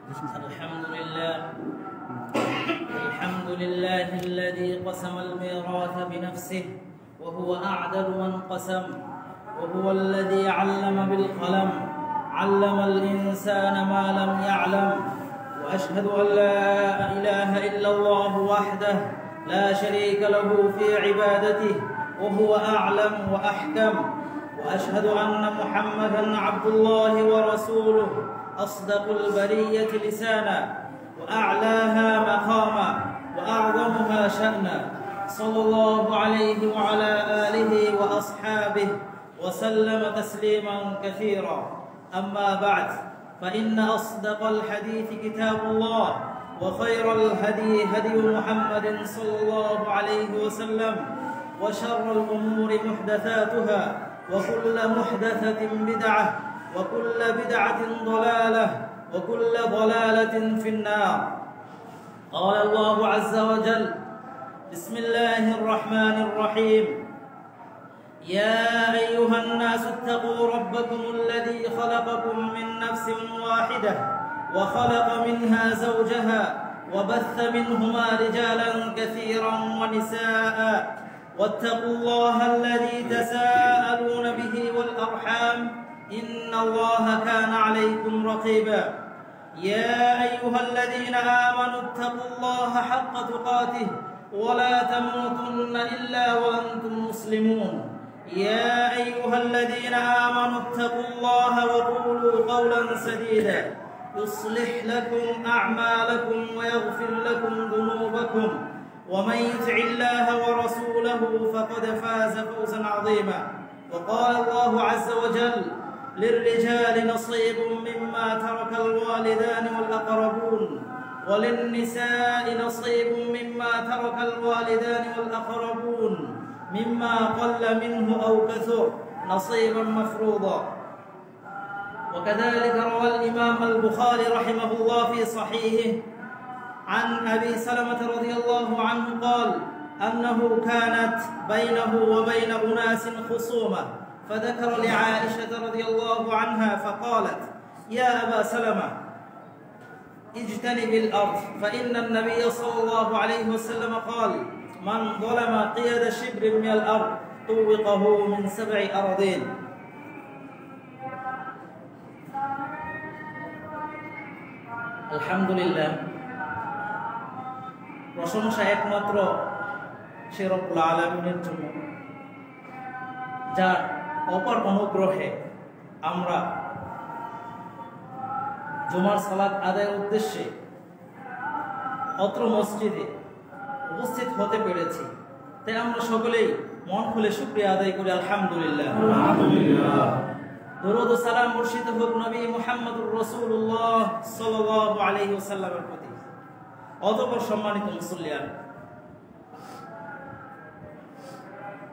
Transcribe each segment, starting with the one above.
الحمد لله الذي قسم الميراث بنفسه وهو أعدل من قسم، وهو الذي علم بالقلم علم الإنسان ما لم يعلم. وأشهد أن لا إله إلا الله وحده لا شريك له في عبادته وهو أعلم وأحكم. وأشهد أن محمدًا عبد الله ورسوله أصدق البرية لسانا وأعلاها مقاما وأعظمها شأنا، صلى الله عليه وعلى آله وأصحابه وسلم تسليما كثيرا. أما بعد، فإن أصدق الحديث كتاب الله، وخير الهدي هدي محمد صلى الله عليه وسلم، وشر الأمور محدثاتها، وكل محدثة بدعة، وكل بدعة ضلالة، وكل ضلالة في النار. قال الله عز وجل: بسم الله الرحمن الرحيم: يا أيها الناس اتقوا ربكم الذي خلقكم من نفس واحدة وخلق منها زوجها وبث منهما رجالا كثيرا ونساء، واتقوا الله الذي تساءلون به والأرحام إن الله كان عليكم رقيبا. يا أيها الذين آمنوا اتقوا الله حق تقاته ولا تموتن إلا وأنتم مسلمون. يا أيها الذين آمنوا اتقوا الله وقولوا قولا سديدا يصلح لكم أعمالكم ويغفر لكم ذنوبكم، ومن يطع الله ورسوله فقد فاز فوزا عظيما. وقال الله عز وجل: للرجال نصيب مما ترك الوالدان والأقربون، وللنساء نصيب مما ترك الوالدان والأقربون، مما قل منه أو كثر نصيبا مفروضا. وكذلك روى الإمام البخاري رحمه الله في صحيحه عن أبي سلمة رضي الله عنه قال أنه كانت بينه وبين أناس خصومة، فذكر لعائشة رضي الله عنها فقالت: يا أبا سلمة اجتنب الأرض، فإن النبي صلى الله عليه وسلم قال: من ظلم قيد شبر من الأرض طوقه من 7 أراضين। আলহামদুলিল্লাহ, প্রশংসা একমাত্র সে রব্বুল আলামিনের জন্য, যার অপার অনুগ্রহে আমরা জুমার সালাত আদায়ের উদ্দেশ্যে অত্র মসজিদে উপস্থিত হতে পেরেছি। তাই আমরা সকলেই মন খুলে শুকরিয়া আদায় করি আলহামদুলিল্লাহ। দরুদ ও সালাম বর্ষিত হোক নবী মুহাম্মদুর রাসূলুল্লাহ সাল্লাল্লাহু আলাইহি ওয়াসাল্লামের প্রতি। অতঃপর সম্মানিত মুসল্লিয়ান,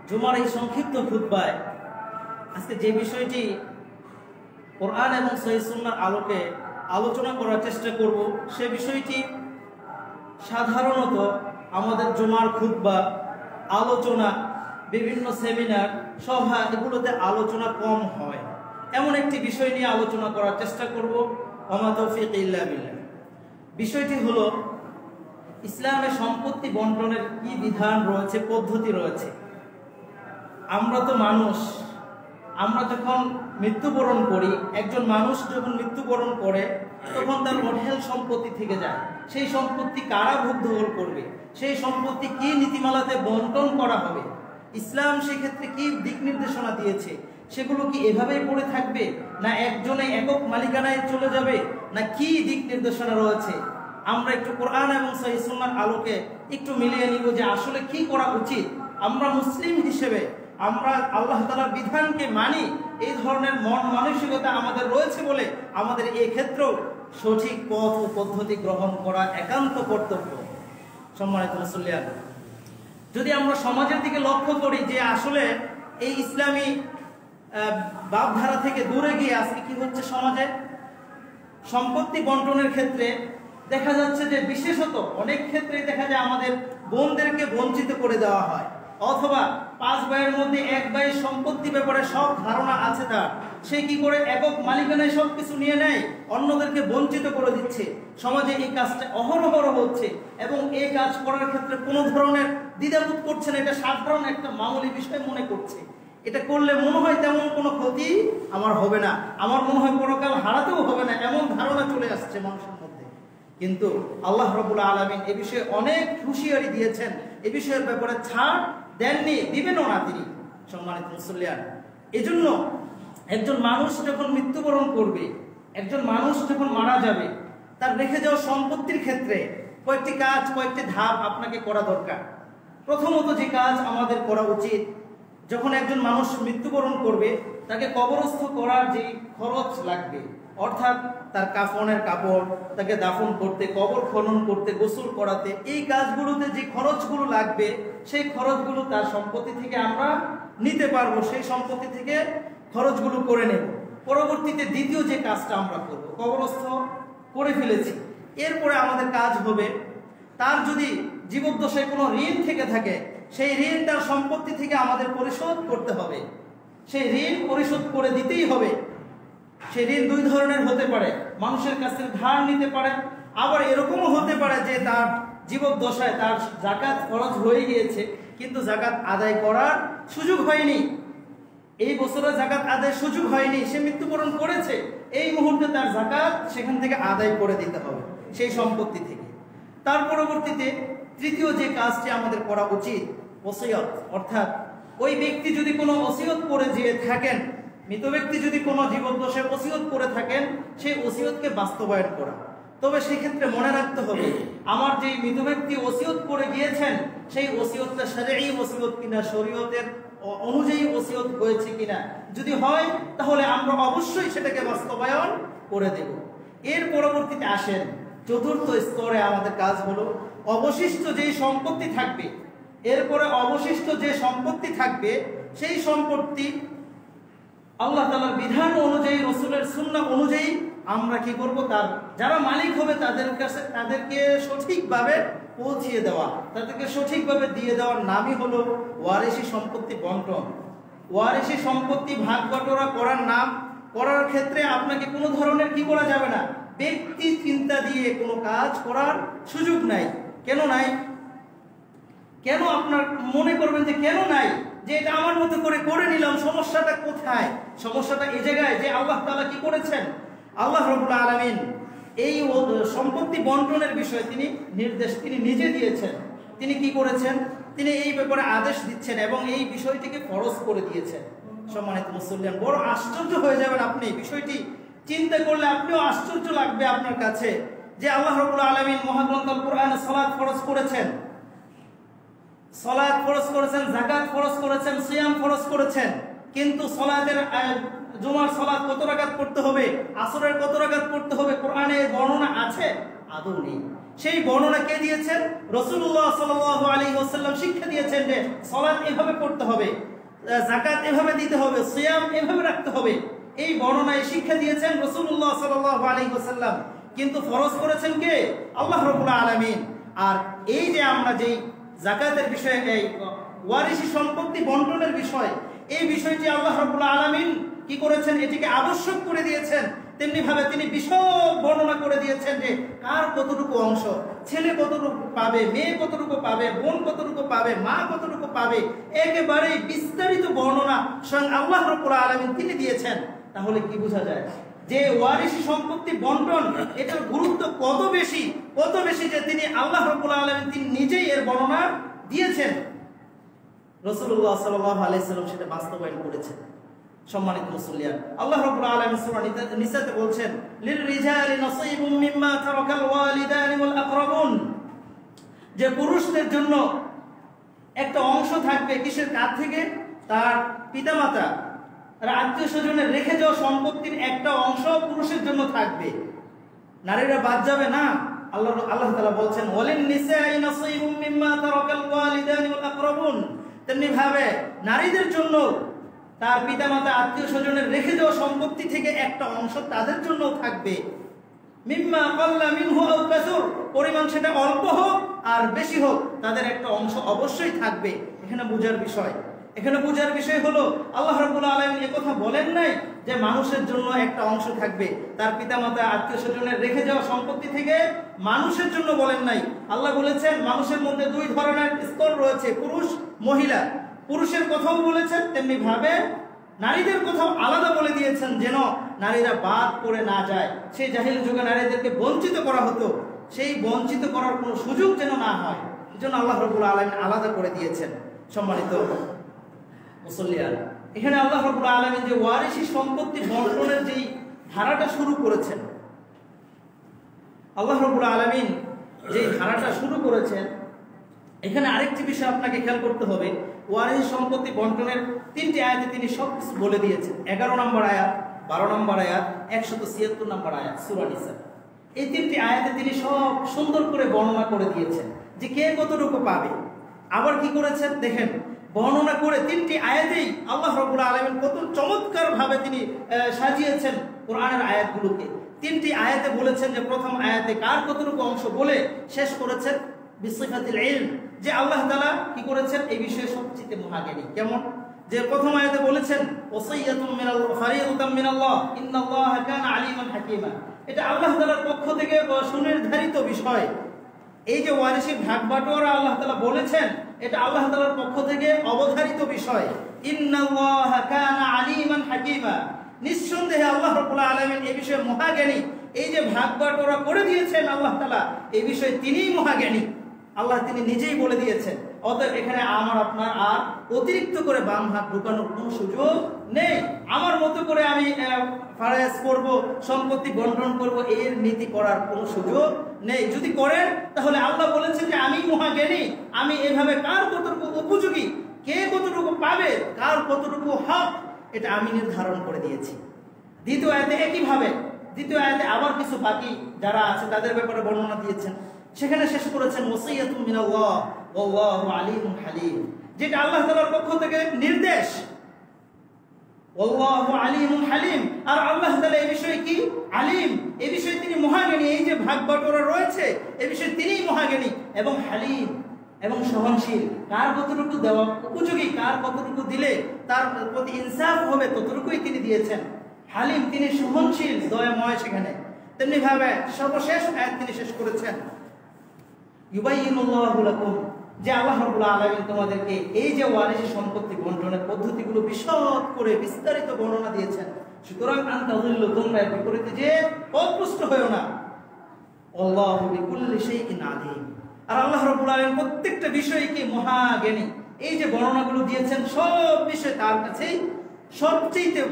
জুমার এই সংক্ষিপ্ত খুতবায় আজকে যে বিষয়টি কোরআন এবং সহিহ সুন্নাহর আলোকে আলোচনা করার চেষ্টা করব, সে বিষয়টি সাধারণত আমাদের জুমার খুতবা, আলোচনা, বিভিন্ন সেমিনার, সভা, এগুলোতে আলোচনা কম হয়। এমন একটি বিষয় নিয়ে আলোচনা করার চেষ্টা করব। ওমা তৌফিক ইল্লা বিল্লাহ। বিষয়টি হলো ইসলামে সম্পত্তি বন্টনের কি বিধান রয়েছে, পদ্ধতি রয়েছে। আমরা তো মানুষ, আমরা যখন মৃত্যুবরণ করি, একজন মানুষ যখন মৃত্যুবরণ করে তখন তার অঢেল সম্পত্তি থেকে যায়। সেই সম্পত্তি কারা ভোগ দখল করবে, সেই সম্পত্তি কি নীতিমালাতে বন্টন করা হবে, ইসলাম সেক্ষেত্রে কি দিক নির্দেশনা দিয়েছে, সেগুলো কি এভাবেই পড়ে থাকবে, না একজনে একক মালিকানায় চলে যাবে, না কি দিক নির্দেশনা রয়েছে, আমরা একটু কোরআন এবং সহিহ সুন্নাহর আলোকে একটু মিলিয়ে নিব যে আসলে কি করা উচিত। আমরা মুসলিম হিসেবে আমরা আল্লাহ তাআলার বিধানকে মানি, এই ধরনের মন মানসিকতা আমাদের রয়েছে বলে আমাদের এই ক্ষেত্রেও সঠিক পথ ও পদ্ধতি গ্রহণ করা একান্ত কর্তব্য। সম্মানিত মুসল্লিয়ান, যদি আমরা সমাজের দিকে লক্ষ্য করি যে আসলে এই ইসলামী ভাবধারা থেকে দূরে গিয়ে আজকে কি হচ্ছে সমাজে, সম্পত্তি বন্টনের ক্ষেত্রে দেখা যাচ্ছে যে বিশেষত অনেক ক্ষেত্রে দেখা যায় আমাদের বোনদেরকে বঞ্চিত করে দেওয়া হয়। অথবা 5 ভাইয়ের মধ্যে এক ভাইয়ের সম্পত্তি ব্যাপারে সব ধারণা আছে তার, সে কি করে একক মালিকানায় সবকিছু নিয়ে নেয়, অন্যদেরকে বঞ্চিত করে দিচ্ছে। সমাজে এই কাজটা অহরহ হচ্ছে এবং এই কাজ করার ক্ষেত্রে কোনো ধরনের দ্বিধাবোধ করছে না, এটা সাধারণ একটা মামুলি বিষয় মনে করছে। এটা করলে মনে হয় তেমন কোনো ক্ষতি আমার হবে না, আমার মনে হয় পরকাল হারাতেও হবে না, এমন ধারণা চলে আসছে মানুষের মধ্যে। কিন্তু আল্লাহ রাব্বুল আলামিন এ বিষয়ে অনেক হুঁশিয়ারি দিয়েছেন, এ বিষয়ের ব্যাপারে ছাড় দেননি, দিবেনও না তিনি। সম্মানিত মুসল্লিয়ান, এজন্য একজন মানুষ যখন মৃত্যুবরণ করবে, একজন মানুষ যখন মারা যাবে, তার রেখে যাওয়া সম্পত্তির ক্ষেত্রে কয়েকটি কাজ, কয়েকটি ধাপ আপনাকে করা দরকার। প্রথমত যে কাজ আমাদের করা উচিত, যখন একজন মানুষ মৃত্যুবরণ করবে তাকে কবরস্থ করার যে খরচ লাগবে, অর্থাৎ তার কাফনের কাপড়, তাকে দাফন করতে, কবর খনন করতে, গোসল করাতে, এই কাজগুলোতে যে খরচগুলো লাগবে সেই খরচগুলো তার সম্পত্তি থেকে আমরা নিতে পারবো, সেই সম্পত্তি থেকে খরচগুলো করে নেব। পরবর্তীতে দ্বিতীয় যে কাজটা আমরা করব, কবরস্থ করে ফেলেছি, এরপরে আমাদের কাজ হবে তার যদি জীবদ্দশায় কোনো ঋণ থেকে থাকে সেই ঋণ তার সম্পত্তি থেকে আমাদের পরিশোধ করতে হবে, সেই ঋণ পরিশোধ করে দিতেই হবে। সেই ঋণ দুই ধরনের হতে পারে, মানুষের কাছ থেকে ধার নিতে পারে, আবার এরকমও হতে পারে যে তার জীবদ্দশায় তার যাকাত খরচ হয়ে গিয়েছে কিন্তু যাকাত আদায় করার সুযোগ হয়নি, এই বছরে যাকাত আদায়ের সুযোগ হয়নি, সে মৃত্যুবরণ করেছে, এই মুহূর্তে তার যাকাত সেখান থেকে আদায় করে দিতে হবে সেই সম্পত্তি থেকে। তার পরবর্তীতে তৃতীয় যে কাজটি আমাদের করা উচিত, ওসিয়ত, অর্থাৎ ওই ব্যক্তি যদি কোনো ওসিয়ত করে যেয়ে থাকেন, মৃত ব্যক্তি যদি কোনো জীবদ্দশায় ওসিয়ত করে থাকেন, সেই ওসিয়তকে বাস্তবায়ন করা। তবে সেক্ষেত্রে মনে রাখতে হবে আমার যে মৃত ব্যক্তি ওসিয়ত করে গিয়েছেন সেই ওসিয়তটা শরঈ ওসিয়ত কিনা, শরীয়তের অনুযায়ী ওসিয়ত হয়েছে কিনা, যদি হয় তাহলে আমরা অবশ্যই সেটাকে বাস্তবায়ন করে দেব। এর পরবর্তীতে আসেন চতুর্থ স্তরে আমাদের কাজ হলো অবশিষ্ট যেই সম্পত্তি থাকবে, এরপরে অবশিষ্ট যে সম্পত্তি থাকবে সেই সম্পত্তি আল্লাহ তাআলার বিধান অনুযায়ী, রাসূলের সুন্নাহ অনুযায়ী আমরা কি করব, তার যারা মালিক হবে তাদের কাছে তাদেরকে সঠিকভাবে পৌঁছিয়ে দেওয়া, তাদেরকে সঠিকভাবে দিয়ে দেওয়ার নামই হলো ওয়ারিসি সম্পত্তি বন্টন। ওয়ারিসি সম্পত্তি ভাগ বটোয়ারা করার নাম করার ক্ষেত্রে আপনাকে কোনো ধরনের কি করা যাবে না, ব্যক্তি চিন্তা দিয়ে কোনো কাজ করার সুযোগ নাই। কেন নাই? কেন আপনার মনে করবেন যে কেন নাই, যে এটা আমার মতো করে করে নিলাম, সমস্যাটা কোথায়? সমস্যাটা এই জায়গায় যে আল্লাহ তাআলা কি করেছেন, আল্লাহ রাব্বুল আলামিন এই সম্পত্তি বন্টনের বিষয়ে তিনি নির্দেশ তিনি নিজে দিয়েছেন। তিনি কি করেছেন, তিনি এই ব্যাপারে আদেশ দিচ্ছেন এবং এই বিষয়টিকে ফরজ করে দিয়েছেন। সম্মানিত মুসল্লিয়ান, বড় আশ্চর্য হয়ে যাবেন আপনি, বিষয়টি চিন্তা করলে আপনিও আশ্চর্য লাগবে আপনার কাছে যে আল্লাহ রাব্বুল আলামিন মহাগ্রন্থ আল কোরআনে সালাত ফরজ করেছেন, সালাত ফরজ করেছেন, যাকাত ফরজ করেছেন, সিয়াম ফরজ করেছেন, কিন্তু সালাতের জুমার সালাত কত রাকাত পড়তে হবে, আসরের কত রাকাত পড়তে হবে কোরআনে বর্ণনা আছে? আদৌ নেই। সেই বর্ণনা কে দিয়েছেন? রাসূলুল্লাহ সাল্লাল্লাহু আলাইহি ওয়াসাল্লাম শিক্ষা দিয়েছেন যে সালাত এভাবে পড়তে হবে, যাকাত এভাবে দিতে হবে, সিয়াম এভাবে রাখতে হবে। এই বর্ণনায় শিক্ষা দিয়েছেন রাসূলুল্লাহ সাল্লাল্লাহু আলাইহি ওয়াসাল্লাম, কিন্তু ফরজ করেছেন কে? আল্লাহ রাব্বুল আলামিন। আর এই যে আমরা যেই যাকাতের বিষয়ে, এই ওয়ারিসি সম্পত্তি বন্টনের বিষয়, এই বিষয়টি আল্লাহ রাব্বুল আলামিন কি করেছেন, এটিকে আবশ্যক করে দিয়েছেন। তেমনি ভাবে তিনি বিশদ বর্ণনা করে দিয়েছেন যে কার কতটুকু অংশ, ছেলে কতটুকু পাবে, মেয়ে কতটুকু পাবে, বোন কতটুকু পাবে, মা কতটুকু পাবে, একেবারে বিস্তারিত বর্ণনা স্বয়ং আল্লাহ রাব্বুল আলামিন তিনি দিয়েছেন। তাহলে কি বোঝা যায় যে ওয়ারিসি সম্পত্তি বন্টন এটার গুরুত্ব কত বেশি, কত বেশি যে তিনি আল্লাহ রাব্বুল আলামিন তিনি নিজেই এর বর্ণনা দিয়েছেন, রাসূলুল্লাহ সাল্লাল্লাহু আলাইহি ওয়াসাল্লাম সেটা বাস্তবায়ন করেছেন। সম্মানিত মুসল্লিয়ান, আল্লাহ রাব্বুল আলামিন সূরা নিসাতে বলছেন লিররিজালি নাসীবুম মিম্মা তারাকাল ওয়ালিদানি ওয়াল আকরাবুন, যে পুরুষদের জন্য একটা অংশ থাকবে, কিসের? কার থেকে? তার পিতামাতা আর আত্মীয় স্বজনের রেখে যাওয়া সম্পত্তির একটা অংশ পুরুষের জন্য থাকবে, নারীরা বাদ যাবে না। আল্লাহ তাআলা বলছেন ওয়ালিন নিসাই নাসীবুম মিম্মা তারাকাল ওয়ালিদানি ওয়াল আকরাবুন, তেমনি ভাবে নারীদের জন্য তার পিতামাতা আত্মীয় স্বজনের রেখে যাওয়া সম্পত্তি থেকে একটা অংশ তাদের জন্য থাকবে। মিম্মা কাল্লা মিনহু আও কাসুর, পরিমাণ সেটা অল্প হোক আর বেশি হোক, তাদের একটা অংশ অবশ্যই থাকবে। এখানে বোঝার বিষয়। এখানে বোঝার বিষয় হলো আল্লাহ রাব্বুল আলামিন এই কথা বলেন নাই যে মানুষের জন্য একটা অংশ থাকবে, তার পিতামাতা আত্মীয় স্বজনের রেখে যাওয়া সম্পত্তি থেকে মানুষের জন্য বলেন নাই। আল্লাহ বলেছেন মানুষের মধ্যে দুই ধরনের স্তর রয়েছে, পুরুষ মহিলা। পুরুষের কথাও বলেছেন, তেমনি ভাবে নারীদের কথাও আলাদা বলে দিয়েছেন, যেন নারীরা বাদ পড়ে না যায়। সেই জাহিলি যুগে নারীদেরকে বঞ্চিত করা হতো, সেই বঞ্চিত করার কোনো সুযোগ যেন না হয়, এজন্য আল্লাহ রাব্বুল আলামিন আলাদা করে দিয়েছেন। সম্মানিত মুসল্লিয়ান, এখানে আল্লাহ রাব্বুল আলামিন যে ওয়ারিসি সম্পত্তি বন্টনের যেই ধারাটা শুরু করেছেন, আল্লাহ রাব্বুল আলামিন যেই ধারাটা শুরু করেছেন, এখানে আরেকটি বিষয় আপনাকে খেয়াল করতে হবে। ওয়ারিসি সম্পত্তি বন্টনের 3টি আয়াতে তিনি সব কিছু বলে দিয়েছেন। 11 নম্বর আয়াত, 12 নম্বর আয়াত, 176 নম্বর আয়াত সূরা নিসা। এই 3টি আয়াতে তিনি সব সুন্দর করে বর্ণনা করে দিয়েছেন যে কে কতটুকু পাবে। আবার কি করেছেন দেখেন, বর্ণনা করে 3টি আয়াতেই আল্লাহ রাব্বুল আলামিন কত চমৎকার ভাবে তিনি সাজিয়েছেন কোরআনের আয়াতগুলোকে। 3টি আয়াতে বলেছেন যে প্রথম আয়াতে কার কতটুকু অংশ বলে শেষ করেছেন বিসিফাতিল ইলম, যে আল্লাহ তাআলা কি করেছেন এই বিষয়ে সবচেয়ে মহাজ্ঞানী। কেমন? যে প্রথম আয়াতে বলেছেন ওয়াসিয়াতুম মিনাল্লাহ ফারিয়াতুম মিনাল্লাহ ইন্নাল্লাহা কানা আলিমান হাকীমা, এটা আল্লাহ তাআলার পক্ষ থেকে সুনির্ধারিত বিষয়। এই যে ওয়ারিসের ভাগ বাটোয়ারা আল্লাহ তাআলা বলেছেন, এটা আল্লাহ তাআলার পক্ষ থেকে অবধারিত বিষয়। ইন্নাল্লাহা কানা আলিমান হাকীমা, নিঃসন্দেহে আল্লাহ রাব্বুল আলামিন এই বিষয়ে মহাজ্ঞানী। এই যে ভাগ বাটোয়ারা করে দিয়েছেন আল্লাহ তাআলা, এই বিষয়ে তিনিই মহাজ্ঞানী। আল্লাহ তিনি নিজেই বলে দিয়েছেন। অতএব এখানে আমার আপনার আর অতিরিক্ত করে বাম হাত ঢুকানোর কোনো সুযোগ নেই। আমার মতো করে আমি ফারাজ করব, সম্পত্তি বন্টন করব, এর নীতি করার কোনো সুযোগ নেই। যদি করেন তাহলে আল্লাহ বলেছেন যে আমি মহাজ্ঞানী, আমি এভাবে কার কতটুকু উপযোগী, কে কতটুকু পাবে, কার কতটুকু হক, এটা আমি নির্ধারণ করে দিয়েছি। দ্বিতীয় আয়াতে একইভাবে, দ্বিতীয় আয়াতে আবার কিছু বাকি যারা আছে তাদের ব্যাপারে বর্ণনা দিয়েছেন। সেখানে শেষ করেছেন ওয়াসিয়াতুম মিনাল্লাহ ওয়াল্লাহু আলিমুন হালিম, যেটা আল্লাহ তাআলার পক্ষ থেকে নির্দেশ। ওয়াল্লাহু আলিমুন হালিম, আর আল্লাহ তাআলা এই বিষয়ে কি আলিম, এই বিষয়ে তিনি মহাজ্ঞানী। এই যে ভাগ বাটোয়ারা রয়েছে এই বিষয়ে তিনিই মহাজ্ঞানী এবং হালিম এবং সহনশীল। কার কতটুকু দেওয়া উপযোগী, কার কতটুকু দিলে তার প্রতি ইনসাফ হবে ততটুকুই তিনি দিয়েছেন। হালিম, তিনি সহনশীল, দয়াময়। সেখানে তেমনি ভাবে সর্বশেষ আয়াত তিনি শেষ করেছেন ইউবাইয়িনুল্লাহু লাকুম, যে আল্লাহ রাব্বুল আলামিন তোমাদেরকে এই যে ওয়ারিসি সম্পত্তি বন্টনের পদ্ধতিগুলো বিশদ করে বিস্তারিত বর্ণনা দিয়েছেন। সুতরাং আনতাযিল্লু, তোমরা এর বিপরীতে যে পথভ্রষ্ট হয়ো না। আল্লাহু বিকুল্লি শাইইন আলিম, আর আল্লাহ রাব্বুল আলামিন প্রত্যেকটা বিষয়কে মহাজ্ঞানী। এই যে বর্ণনাগুলো দিয়েছেন সব বিষয় তার কাছেই সবচেয়ে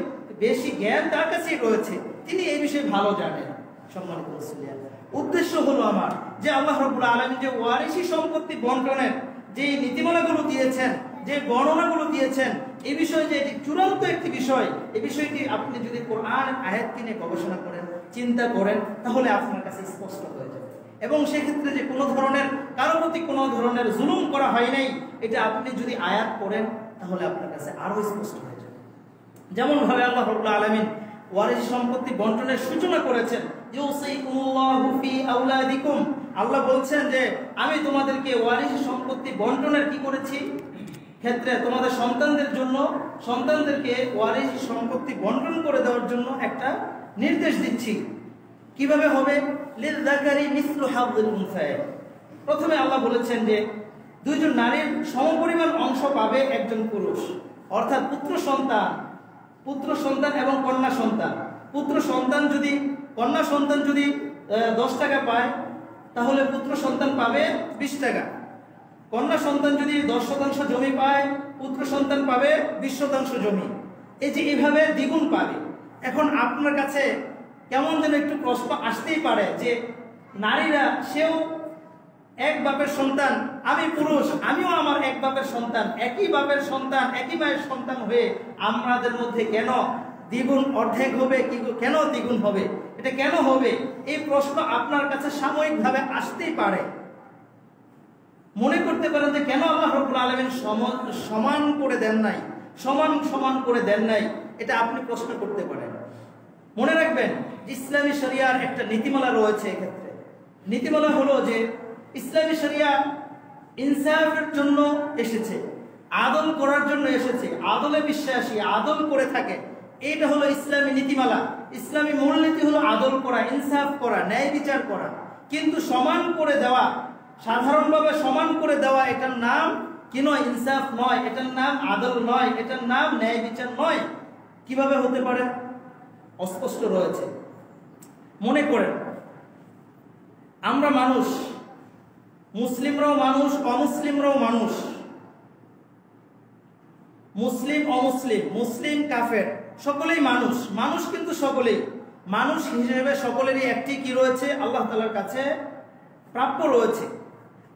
বেশি জ্ঞান তার কাছেই রয়েছে, তিনি এই বিষয়ে ভালো জানেন। সম্মানিত মুসলিম, উদ্দেশ্য হলো আমার যে আল্লাহ রাব্বুল আলামিন যে ওয়ারিসি সম্পত্তি বন্টনের যে নীতিমালাগুলো দিয়েছেন, যে বর্ণনাগুলো দিয়েছেন, এই বিষয়ে যে এটি চূড়ান্ত একটি বিষয়, এই বিষয়টি আপনি যদি কোরআন আয়াতকে নিয়ে গবেষণা করেন, চিন্তা করেন, তাহলে আপনার কাছে স্পষ্ট হয়ে যাবে। এবং সেক্ষেত্রে যে কোনো ধরনের কারো প্রতি কোনো ধরনের জুলুম করা হয় নাই, এটা আপনি যদি আয়াত পড়েন তাহলে আপনার কাছে আরো স্পষ্ট হয়ে যাবে। যেমন ভাবে আল্লাহ রাব্বুল আলামিন ওয়ারিস সম্পত্তি বন্টনের সূচনা করেছেন, ইউসিকুমুল্লাহু ফি আওলাদিকুম, আল্লাহ বলছেন যে আমি তোমাদেরকে ওয়ারিস সম্পত্তি বন্টনের কি করেছি ক্ষেত্রে তোমাদের সন্তানদের জন্য, সন্তানদেরকে ওয়ারিস সম্পত্তি বন্টন করে দেওয়ার জন্য একটা নির্দেশ দিচ্ছি। কিভাবে হবে? লিযযাকারি মিসলু হাযযিল উনসায়াইন। প্রথমে আল্লাহ বলেছেন যে দুইজন নারীর সমপরিমাণ অংশ পাবে একজন পুরুষ, অর্থাৎ পুত্র সন্তান এবং কন্যা সন্তান। পুত্র সন্তান যদি, কন্যা সন্তান যদি 10 টাকা পায় তাহলে পুত্র সন্তান পাবে 20 টাকা। কন্যা সন্তান যদি 10% জমি পায়, পুত্র সন্তান পাবে 20% জমি। এই যে এইভাবে দ্বিগুণ পাবে। এখন আপনার কাছে কেমন যেন একটু প্রশ্ন আসতেই পারে যে নারীরা, সেও এক বাপের সন্তান, আমি পুরুষ, আমিও আমার এক বাপের সন্তান, একই বাপের সন্তান, একই মায়ের সন্তান হয়ে আমাদের মধ্যে কেন দ্বিগুণ অর্ধেক হবে, কেন দ্বিগুণ হবে, এটা কেন হবে? এই প্রশ্ন আপনার কাছে সাময়িকভাবে আসতেই পারে। মনে করতে পারেন যে কেন আল্লাহ রাব্বুল আলামিন সমান করে দেন নাই, সমান করে দেন নাই, এটা আপনি প্রশ্ন করতে পারেন। মনে রাখবেন ইসলামী শরিয়ার একটা নীতিমালা রয়েছে। এক্ষেত্রে নীতিমালা হলো যে ইসলামী শরিয়া ইনসাফের জন্য এসেছে। আদল করার জন্য এসেছে, আদলে বিশ্বাসী, আদল করে থাকে। এইটা হলো ইসলামী নীতিমালা। ইসলামী মূলনীতি হলো আদল করা, ইনসাফ করা, ন্যায় বিচার করা। কিন্তু সমান করে দেওয়া, সাধারণভাবে সমান করে দেওয়া, এটার নাম কি নয়? ইনসাফ নয়, এটার নাম আদল নয়, এটার নাম ন্যায় বিচার নয়। কিভাবে হতে পারে? অস্পষ্ট রয়েছে। মনে করেন আমরা মানুষ, মুসলিমরাও মানুষ, অমুসলিমরাও মানুষ, মুসলিম অমুসলিম, মুসলিম কাফের, সকলেই মানুষ। মানুষ কিন্তু সকলেই মানুষ হিসেবে সকলেরই একটি কি রয়েছে? আল্লাহ তাআলার কাছে প্রাপ্য রয়েছে।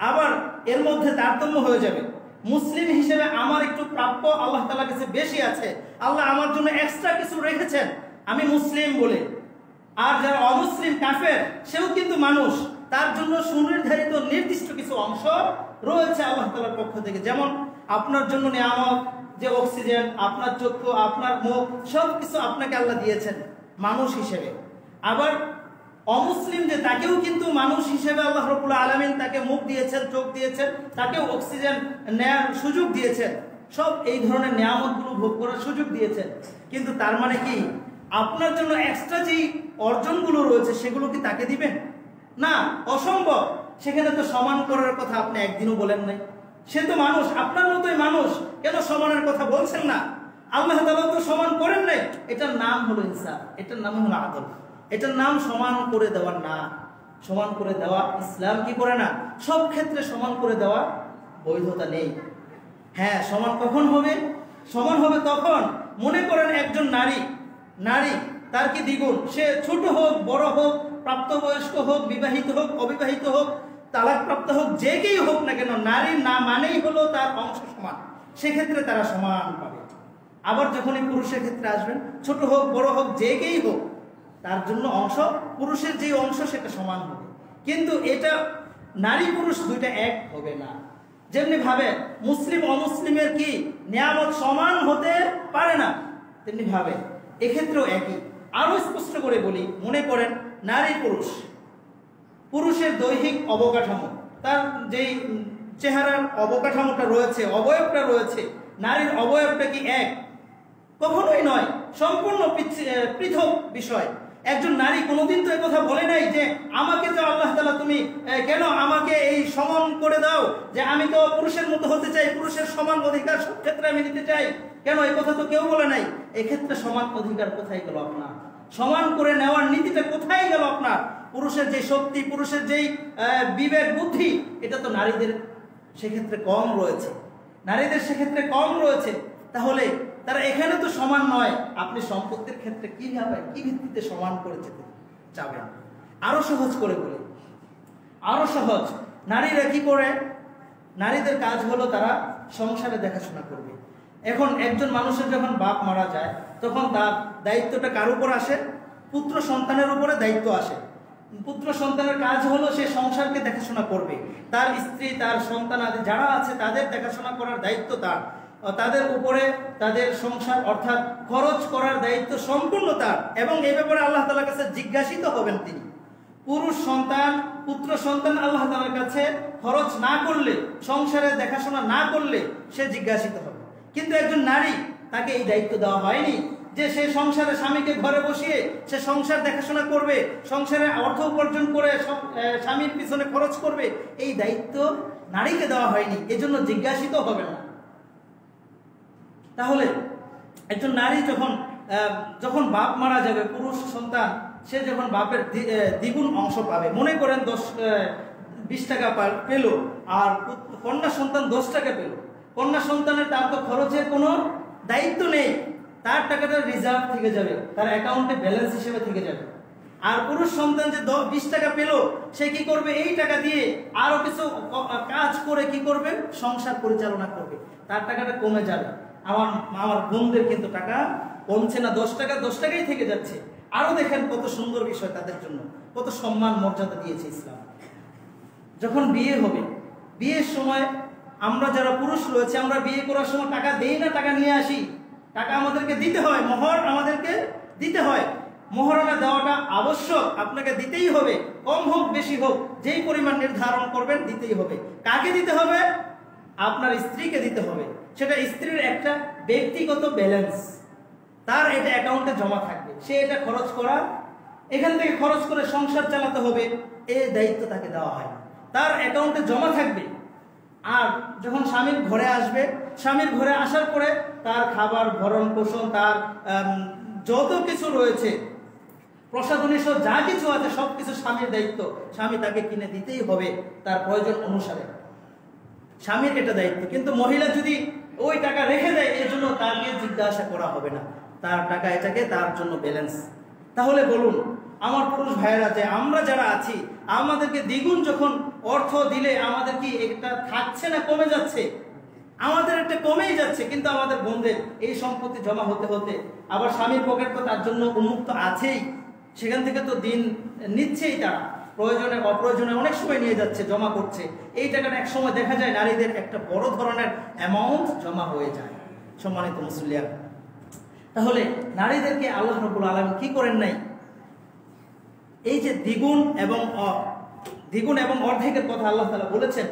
আবার এর মধ্যে তারতম্য হয়ে যাবে। মুসলিম হিসেবে আমার একটু প্রাপ্য আল্লাহ তাআলার কাছে বেশি আছে, আল্লাহ আমার জন্য এক্সট্রা কিছু রেখেছেন আমি মুসলিম বলে। আর যারা অমুসলিম কাফের, সেও কিন্তু মানুষ, তার জন্য সুনির্ধারিত নির্দিষ্ট কিছু অংশ রয়েছে আল্লাহ তাআলার পক্ষ থেকে। যেমন আপনার জন্য নিয়ামত, যে অক্সিজেন, আপনার চক্ষু, আপনার মুখ, সবকিছু আপনাকে আল্লাহ দিয়েছেন মানুষ হিসেবে। আবার অমুসলিম যে, তাকেও কিন্তু মানুষ হিসেবে আল্লাহ রাব্বুল আলামিন তাকে মুখ দিয়েছেন, চোখ দিয়েছেন, তাকেও অক্সিজেন নেয়ার সুযোগ দিয়েছেন, সব এই ধরনের নিয়ামতগুলো ভোগ করার সুযোগ দিয়েছেন। কিন্তু তার মানে কি আপনার জন্য এক্সট্রা যেই অর্জনগুলো রয়েছে সেগুলো কি তাকে দিবেন? না, অসম্ভব। সেখানে তো সমান করার কথা আপনি একদিনও বলেন নাই। সে তো মানুষ, আপনার মতোই মানুষ, কেন সমানের কথা বলছেন না? আল্লাহ তাআলা তো সমান করেন নাই। এটার নাম হলো ইনসাফ, এটার নাম হলো আদল, এটার নাম সমান করে দেওয়ার না। সমান করে দেওয়া ইসলাম কি করে না? সব ক্ষেত্রে সমান করে দেওয়া বৈধতা নেই। হ্যাঁ, সমান কখন হবে? সমান হবে তখন, মনে করেন একজন নারী তার কি দ্বিগুণ, সে ছোট হোক, বড় হোক, প্রাপ্তবয়স্ক হোক, বিবাহিত হোক, অবিবাহিত হোক, তালাকপ্রাপ্ত হোক, যে কেই হোক না কেন, নারীর না মানেই হলো তার অংশ সমান, সেক্ষেত্রে তারা সমান পাবে। আবার যখনই পুরুষের ক্ষেত্রে আসবেন, ছোট হোক, বড় হোক, যে কেই হোক, তার জন্য অংশ, পুরুষের যে অংশ সেটা সমান হবে। কিন্তু এটা নারী পুরুষ দুইটা এক হবে না। যেমনি ভাবে মুসলিম অমুসলিমের কি নিয়ামত সমান হতে পারে না, তেমনি ভাবে এক্ষেত্রেও একই। আরো স্পষ্ট করে বলি, মনে করেন নারী পুরুষের দৈহিক অবকাঠামো, তার যেই চেহারার অবকাঠামোটা রয়েছে, অবয়বটা রয়েছে, নারীর অবয়বটা কি এক? কখনোই নয়, সম্পূর্ণ পৃথক বিষয়। একজন নারী কোনোদিন তো কথা বলে নাই যে আমাকে তো আল্লাহ তাআলা তুমি কেন আমাকে এই সমান করে দাও, যে আমি তো পুরুষের মতো হতে চাই, পুরুষের সমান অধিকার সব ক্ষেত্রে আমি নিতে চাই, কেন? এই কথা তো কেউ বলে নাই। এক্ষেত্রে সমান অধিকার কোথায় গেল আপনার? সমান করে নেওয়ার নীতিটা কোথায় গেল আপনার? পুরুষের যে শক্তি, পুরুষের যেই বিবেক বুদ্ধি, এটা তো নারীদের সেক্ষেত্রে কম রয়েছে, নারীদের সেক্ষেত্রে কম রয়েছে। তাহলে তারা এখানে তো সমান নয়। আপনি সম্পত্তির ক্ষেত্রে কিভাবে, কি ভিত্তিতে সমান করে যেতে চাবেন? আরো সহজ করে বলি, আরো সহজ। নারীরা কি করে? নারীদের কাজ হলো তারা সংসারে দেখাশোনা করবে। এখন একজন মানুষের যখন বাপ মারা যায়, তখন তার দায়িত্বটা কার উপর আসে? পুত্র সন্তানের উপরে দায়িত্ব আসে। পুত্র সন্তানের কাজ হলো সে সংসারকে দেখাশোনা করবে, তার স্ত্রী, তার সন্তান আদি যারা আছে তাদের দেখাশোনা করার দায়িত্ব তার, তাদের উপরে তাদের সংসার অর্থাৎ খরচ করার দায়িত্ব সম্পূর্ণ তার। এবং এই ব্যাপারে আল্লাহ তাআলার কাছে জিজ্ঞাসিত হবেন তিনি। পুরুষ সন্তান, পুত্র সন্তান আল্লাহ তাআলার কাছে খরচ না করলে, সংসারের দেখাশোনা না করলে সে জিজ্ঞাসিত হবে। কিন্তু একজন নারী, তাকে এই দায়িত্ব দেওয়া হয়নি যে সে সংসারে স্বামীকে ঘরে বসিয়ে সে সংসার দেখাশোনা করবে, সংসারে অর্থ উপার্জন করে স্বামীর পিছনে খরচ করবে। এই দায়িত্ব নারীকে দেওয়া হয়নি, এজন্য জিজ্ঞাসিত হবে না। তাহলে একজন নারী যখন বাপ মারা যাবে, পুরুষ সন্তান সে যখন বাপের দ্বিগুণ অংশ পাবে, মনে করেন 20 টাকা পেল, আর কন্যা সন্তান 10 টাকা পেল। কন্যা সন্তানের তার তো খরচের কোনো দায়িত্ব নেই, তার টাকাটা রিজার্ভ থেকে যাবে, তার অ্যাকাউন্টে ব্যালেন্স হিসেবে থেকে যাবে। আর পুরুষ সন্তান যে 20 টাকা পেল, সে কি করবে? এই টাকা দিয়ে আরো কিছু কাজ করে কি করবে? সংসার পরিচালনা করবে, তার টাকাটা কমে যাবে। আমার বোনদের কিন্তু টাকা কমছে না, 10 টাকাই থেকে যাচ্ছে। আরো দেখেন কত সুন্দর বিষয়, তাদের জন্য কত সম্মান মর্যাদা দিয়েছে ইসলাম। যখন বিয়ে হবে, বিয়ের সময় আমরা যারা পুরুষ রয়েছে, আমরা বিয়ে করার সময় টাকা দেই না, টাকা নিয়ে আসি। টাকা আমাদেরকে দিতে হয়, মোহর আমাদেরকে দিতে হয়। মোহরানা দেওয়াটা আবশ্যক, আপনাকে দিতেই হবে, কম হোক বেশি হোক, যেই পরিমাণ নির্ধারণ করবেন দিতেই হবে। কাকে দিতে হবে? আপনার স্ত্রীকে দিতে হবে, সেটা স্ত্রীর একটা ব্যক্তিগত ব্যালেন্স, তার এটা অ্যাকাউন্টে জমা থাকবে, সে এটা খরচ করা, এখান থেকে খরচ করে সংসার চালাতে হবে, এই দায়িত্ব তাকে দেওয়া হয়, তার অ্যাকাউন্টে জমা থাকবে। আর যখন স্বামীর ঘরে আসবে, স্বামীর ঘরে আসার পরে তার খাবার ভরণ পোষণ, তার যত কিছু রয়েছে প্রসাধনী সহ যা কিছু আছে সবকিছু স্বামীর দায়িত্ব, স্বামী তাকে কিনে দিতেই হবে তার প্রয়োজন অনুসারে, স্বামীর এটা দায়িত্ব। কিন্তু মহিলা যদি ওই টাকা রেখে দেয়, এর জন্য তাকে জিজ্ঞাসা করা হবে না, তার টাকা এটাকে তার জন্য ব্যালেন্স। তাহলে বলুন আমার পুরুষ ভাইয়েরা, যে আমরা যারা আছি আমাদেরকে দ্বিগুণ যখন অর্থ দিলে আমাদের কি এটা থাকছে না কমে যাচ্ছে? আমাদের একটা কমেই যাচ্ছে, কিন্তু আমাদের বোনদের এই সম্পত্তি জমা হতে হতে আবার স্বামীর পকেট তো তার জন্য উন্মুক্ত আছেই, সেখান থেকে তো দিন নিচ্ছেই, তারা প্রয়োজনে অপ্রয়োজনে অনেক সময় নিয়ে যাচ্ছে, জমা করছে। এই টাকাটা এক সময় দেখা যায় নারীদের একটা বড় ধরনের অ্যামাউন্ট জমা হয়ে যায়। সম্মানিত মুসলিয়ান, তাহলে নারীদেরকে আল্লাহ রাব্বুল আলামিন কি করেন নাই? এই যে দ্বিগুণ এবং অর্ধেকের কথা আল্লাহ তাআলা বলেছেন,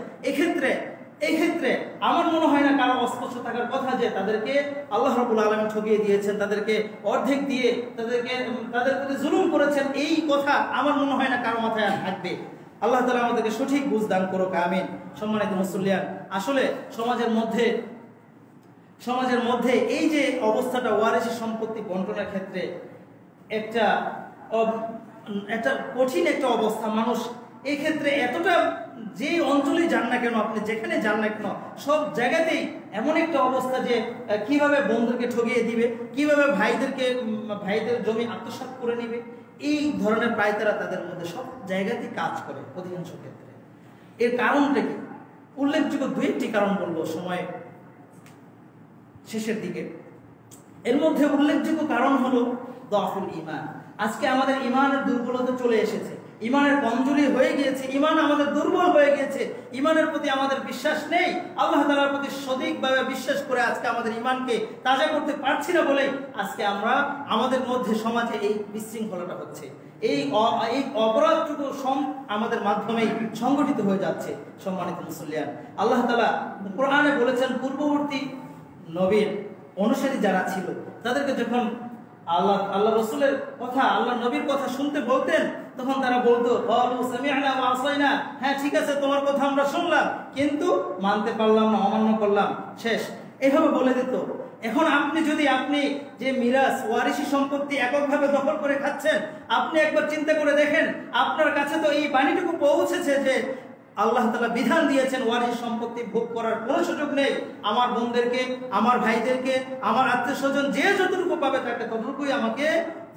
এক্ষেত্রে আমার মনে হয় না কারো অস্পষ্ট থাকার কথা যে তাদেরকে আল্লাহ রাব্বুল আলামিন ঠকিয়ে দিয়েছেন, তাদেরকে অর্ধেক দিয়ে তাদের প্রতি জুলুম করেছেন, এই কথা আমার মনে হয় না কারো মাথায় থাকবে। আল্লাহ তাআলা আমাদেরকে সঠিক বুঝ দান করুক, আমিন। সম্মানিত মুসলিয়ান, আসলে সমাজের মধ্যে এই যে অবস্থাটা, ওয়ারিসি সম্পত্তি বন্টনের ক্ষেত্রে একটা কঠিন একটা অবস্থা। মানুষ এই ক্ষেত্রে এতটা, যে অঞ্চলে যান না কেন, আপনি যেখানে যান না কেন, সব জায়গাতেই এমন একটা অবস্থা যে কিভাবে বোনদেরকে ঠকিয়ে দিবে, কিভাবে ভাইদের জমি আত্মসাৎ করে নিবে, এই ধরনের পায়তারা তাদের মধ্যে সব জায়গাতেই কাজ করে অধিকাংশ ক্ষেত্রে। এর কারণটা কি? উল্লেখযোগ্য দুই একটি কারণ বলবো সময় শেষের দিকে। এর মধ্যে উল্লেখযোগ্য কারণ হলো দাফুল ঈমান। আজকে আমাদের ঈমানের দুর্বলতা চলে এসেছে, ঈমানের কমজোরি হয়ে গিয়েছে, ঈমান আমাদের দুর্বল হয়ে গিয়েছে, ঈমানের প্রতি আমাদের বিশ্বাস নেই। আল্লাহ তাআলার প্রতি সঠিকভাবে বিশ্বাস করে আজকে আমাদের ঈমানকে তাজা করতে পারছি না বলেই আজকে আমাদের মধ্যে সমাজে এই বিশৃঙ্খলাটা হচ্ছে, এই অপরাধটুকু আমাদের মাধ্যমেই সংগঠিত হয়ে যাচ্ছে। সম্মানিত মুসলিয়ান, আল্লাহ তাআলা কোরআনে বলেছেন, পূর্ববর্তী নবীর অনুসারী যারা ছিল তাদেরকে যখন আল্লাহ রসুলের কথা, আল্লাহ নবীর কথা শুনতে বলতেন, তখন তারা বলতো, হ্যাঁ ঠিক আছে, তোমার কথা আমরা শুনলাম, কিন্তু মানতে পারলাম না, অমান্য করলাম, শেষ, এভাবে বলে দিত। এখন আপনি যে মিরাস ওয়ারিসি সম্পত্তি এককভাবে দখল করে খাচ্ছেন, আপনি একবার চিন্তা করে দেখেন, আপনার কাছে তো এই বাণীটুকু পৌঁছেছে যে আল্লাহ তাআলা বিধান দিয়েছেন ওয়ারিস সম্পত্তি ভোগ করার কোনো সুযোগ নেই, আমার বোনদেরকে, আমার ভাইদেরকে, আমার আত্মীয় স্বজন যে যতটুকু পাবে তাকে ততটুকুই আমাকে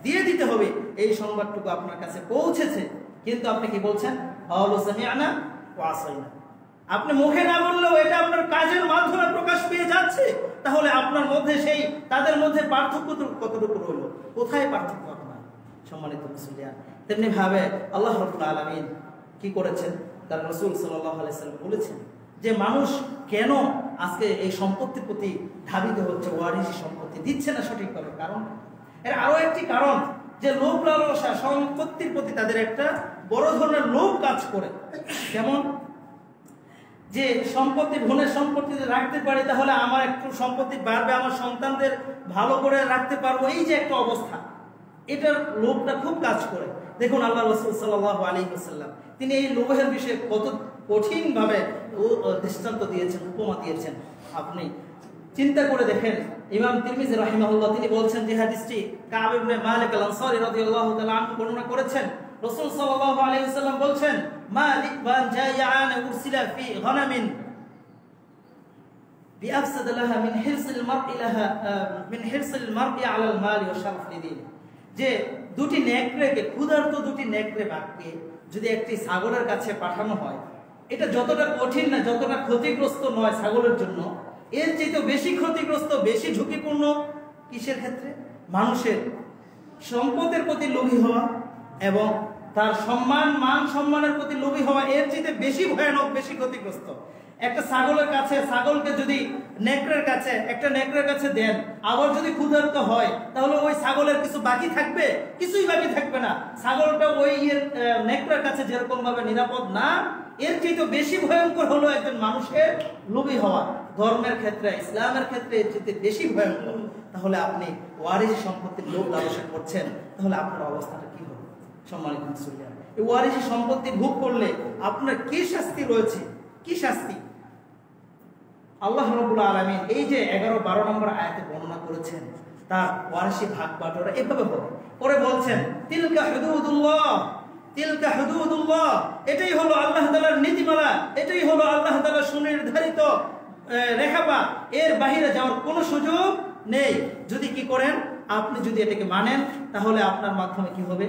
দিয়ে দিতে হবে, এই সংবাদটুকু আপনার কাছে পৌঁছেছে। কিন্তু আপনি কি বলছেন? আপনি মুখে না বললেও এটা আপনার কাজের মাধ্যমে প্রকাশ পেয়ে যাচ্ছে। তাহলে আপনার মধ্যে তাদের মধ্যে পার্থক্য কতটুকু রইল? কোথায় পার্থক্য আপনার? সম্মানিত মুসলিয়ান, তেমনি ভাবে আল্লাহ রাব্বুল আলামিন কি করেছেন? তার রাসূল সাল্লাল্লাহু আলাইহি সাল্লাম বলেছেন যে মানুষ কেন আজকে এই সম্পত্তির প্রতি ধাবিত হচ্ছে, ওয়ারিসি সম্পত্তি দিচ্ছে না সঠিকভাবে। কারণ এর আরো একটি কারণ, যে লোভ লালসা, সম্পত্তির প্রতি তাদের একটা বড় ধরনের লোভ কাজ করে। যেমন যে বোনের সম্পত্তি রাখতে পারি, তাহলে আমার একটু সম্পত্তি বাড়বে, আমার সন্তানদের ভালো করে রাখতে পারবো, এই যে একটা অবস্থা, এটার লোভটা খুব কাজ করে। দেখুন আল্লাহ রাসূল সাল্লাল্লাহু আলাইহি ওয়াসাল্লাম তিনি এই লোভের বিষয়ে কত কঠিনভাবে দৃষ্টান্ত দিয়েছেন, উপমা দিয়েছেন। আপনি চিন্তা করে দেখেন, ইমাম তিরমিজি রাহিমাহুল্লাহ তিনি বলছেন যে হাদিসটি কাব ইবনে মালিক আল-আনসারী রাদিয়াল্লাহু তাআলা আনহু বর্ণনা করেছেন। রাসূল সাল্লাল্লাহু আলাইহি ওয়াসাল্লাম বলছেন, মালিক বান জায়ান উরসিলা ফি গনামিন বিআফসাদ লাহা মিন হিরসিল মারই আলাল মাল ওয়া শারফ লিদিন, যে দুটি নেকড়েকে, ক্ষুধার্ত দুটি নেকড়ে বাঘকে যদি একটি ছাগলের কাছে পাঠানো হয়, এটা যতটা কঠিন না, যতটা ক্ষতিগ্রস্ত নয় ছাগলের জন্য, এর চেয়ে বেশি ক্ষতিগ্রস্ত, বেশি ঝুঁকিপূর্ণ কিসের ক্ষেত্রে? মানুষের সম্পদের প্রতি লোভী হওয়া এবং তার মান সম্মানের প্রতি লোভী হওয়া, এর চেয়ে বেশি ভয়ানক, বেশি ক্ষতিগ্রস্ত। একটা ছাগলের কাছে, ছাগলকে যদি নেকড়ের কাছে দেন, আবার যদি ক্ষুধার্ত হয়, তাহলে ওই ছাগলের কিছু বাকি থাকবে? কিছুই বাকি থাকবে না। ছাগলটা ওই নেকড়ের কাছে যেরকম ভাবে নিরাপদ না, এর চেয়ে বেশি ভয়ঙ্কর হলো একজন মানুষের লোভী হওয়া। ধর্মের ক্ষেত্রে, ইসলামের ক্ষেত্রে এর চেয়ে বেশি ভয়ঙ্কর। তাহলে আপনি ওয়ারিশ সম্পত্তির লোভ লালসা করছেন, তাহলে আপনার অবস্থাটা কি হবে? সম্মানিত মুসলিম, এই ওয়ারিশ সম্পত্তি ভোগ করলে আপনার কি শাস্তি রয়েছে? কি শাস্তি? আল্লাহ রাব্বুল আলামিন এই যে 11-12 নম্বর আয়াতে বর্ণনা করেছেন, তার ওয়ারিশি ভাগ বাটোয়ারা এভাবে হবে। পরে বলছেন তিলকা হুদুদুল্লাহ, তিলকা হুদুদুল্লাহ, এটাই হলো আল্লাহ তাআলার নীতিমালা, এটাই হলো আল্লাহ তাআলার সুনির্ধারিত রেখাপথ। এর বাইরে যাওয়ার কোনো সুযোগ নেই। যদি কি করেন, আপনি যদি এটাকে মানেন, তাহলে আপনার মাধ্যমে কি হবে?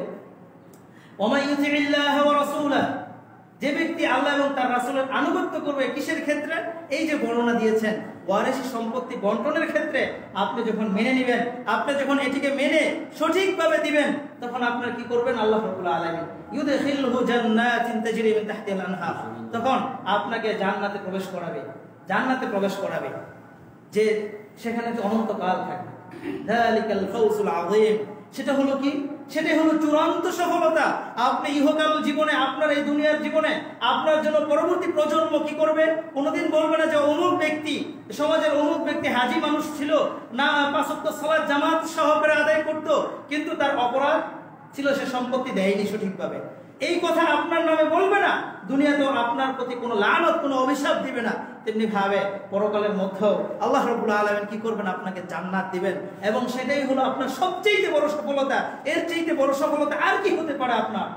ওয়া মান ইউতিল্লাহ ওয়া রাসূলাহ, যে ব্যক্তি আল্লাহ এবং তার রাসূলের আনুগত্য করবে, কিসের ক্ষেত্রে? এই যে বর্ণনা দিয়েছেন ওয়ারিশি সম্পত্তি বন্টনের ক্ষেত্রে। আপনি যখন মেনে নেবেন, আপনি যখন এটিকে মেনে সঠিকভাবে দিবেন, তখন আপনার কি করবেন? আল্লাহ রাব্বুল আলামিন ইউদখিলহু জান্নাতিন তাজরি মিন তাহতিহাল আনহার, তখন আপনাকে জান্নাতে প্রবেশ করাবে, জান্নাতে প্রবেশ করাবে, যে সেখানে অনন্তকাল থাকবে। যালিকাল ফাউজুল আযীম, সেটা হলো কি? সেটাই হলো চূড়ান্ত সফলতা। আপনি ইহকাল জীবনে, আপনার এই দুনিয়ার জীবনে আপনার জন্য পরবর্তী প্রজন্ম কি করবে? কোনোদিন বলবে না যে অমুক ব্যক্তি, সমাজের অমুক ব্যক্তি হাজি মানুষ ছিল না, 5 ওয়াক্ত সালাত জামাত সহকারে আদায় করত, কিন্তু তার অপরাধ ছিল সে সম্পত্তি দেয়নি সঠিকভাবে। এই কথা আপনার নামে বলবে না। দুনিয়াতেও আপনার প্রতি কোনো লানত, কোনো অভিশাপ দিবে না। তেমনি ভাবে পরকালের মধ্যেও আল্লাহ রাব্বুল আলামিন কি করবেন? আপনাকে জান্নাত দিবেন, এবং সেটাই হলো আপনার সবচেয়ে বড় সফলতা। এর চেয়ে বড় সফলতা আর কি হতে পারে আপনার?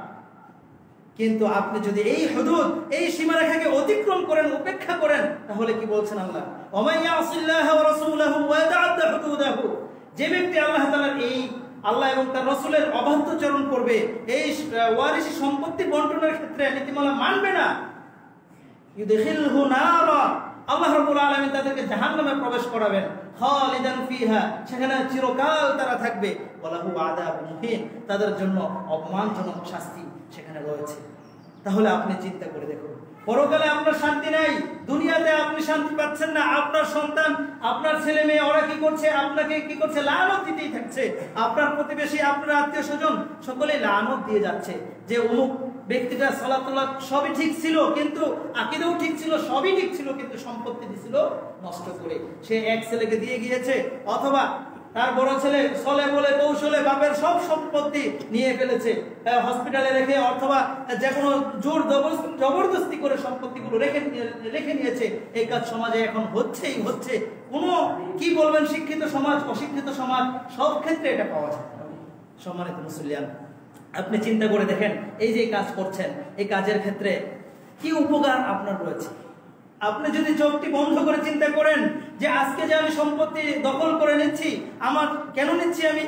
কিন্তু আপনি যদি এই হুদুদ, এই সীমারেখাকে অতিক্রম করেন, উপেক্ষা করেন, তাহলে কি বলছেন আল্লাহ? ওয়া মান ইয়াসিল্লাহ ওয়া রাসূলাহু ওয়া ইয়াতাআদ্দা হুদুদাহু, যে ব্যক্তি আল্লাহ তাআলার এই আল্লাহ এবং তার রাসূলের অবাধ্যচরণ করবে, এই ওয়ারিশি সম্পত্তি বন্টনের ক্ষেত্রে নীতিমালা মানবে না, ইউদখিলহু নারা, আল্লাহ রাব্বুল আলামিন তাদেরকে জাহান্নামে প্রবেশ করাবেন, খালিদান ফিহা, সেখানে চিরকাল তারা থাকবে, ওয়ালাহু আযাবুন মুহিন, তাদের জন্য অপমানজনক শাস্তি সেখানে রয়েছে। তাহলে আপনি চিন্তা করে দেখুন, পরকালে আপনার শান্তি নাই, দুনিয়াতে আপনি শান্তি পাচ্ছেন না, আপনার সন্তান, আপনার ছেলে মেয়ে, ওরা কি করছে? আপনাকে কি করছে? লানত দিতেই থাকছে। আপনার প্রতিবেশী, আপনার আত্মীয় স্বজন, সকলেই লানত দিয়ে যাচ্ছে যে অমুক ব্যক্তিটা সালাতুল্লাহ সবই ঠিক ছিল, কিন্তু আকীদাও ঠিক ছিল, সবই ঠিক ছিল, কিন্তু সম্পত্তি দিছিল নষ্ট করে। সে এক ছেলেকে দিয়ে গিয়েছে, অথবা তার বড় ছেলে ছলে বলে কৌশলে বাপের সব সম্পত্তি নিয়ে ফেলেছে, হসপিটালে রেখে, অথবা যে কোনো জোর জবরদস্তি করে সম্পত্তিগুলো রেখে নিয়েছে। এই কাজ সমাজে এখন হচ্ছেই হচ্ছে। কোনো কি বলবেন, শিক্ষিত সমাজ, অশিক্ষিত সমাজ, সব ক্ষেত্রে এটা পাওয়া যায়। সম্মানিত মুসলিয়ান, আপনি চিন্তা করে দেখেন, এই যে কাজ করছেন, এই কাজের ক্ষেত্রে কি উপকার আপনার রয়েছে? আপনি যদি চোখটি বন্ধ করে চিন্তা করেন যে আজকে যে আমি সম্পত্তি দখল করে নিচ্ছি, আমার কেন নিচ্ছি? আমি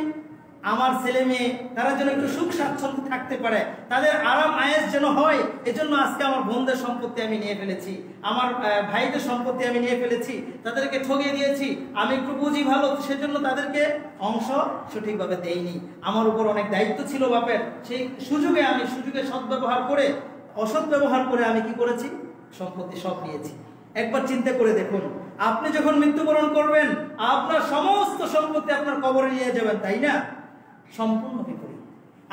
আমার ছেলে মেয়ে তারা যেন একটু সুখ স্বাচ্ছন্দ্য থাকতে পারে, তাদের আরাম আয়েস যেন হয়, এজন্য আজকে আমার বোনদের সম্পত্তি আমি নিয়ে ফেলেছি, আমার ভাইদের সম্পত্তি আমি নিয়ে ফেলেছি, তাদেরকে ঠকিয়ে দিয়েছি। আমি একটু বুঝি ভালো, সেজন্য তাদেরকে অংশ সঠিকভাবে দেইনি। আমার উপর অনেক দায়িত্ব ছিল বাপের, সেই সুযোগে সদ্ব্যবহার করে, অসৎ ব্যবহার করে আমি কি করেছি? সম্পত্তি সব নিয়েছি। একবার চিন্তা করে দেখুন, আপনি যখন মৃত্যুবরণ করবেন, আপনার সমস্ত সম্পত্তি আপনার কবরে নিয়ে যাবেন, তাই না? সম্পূর্ণ বিপরীত।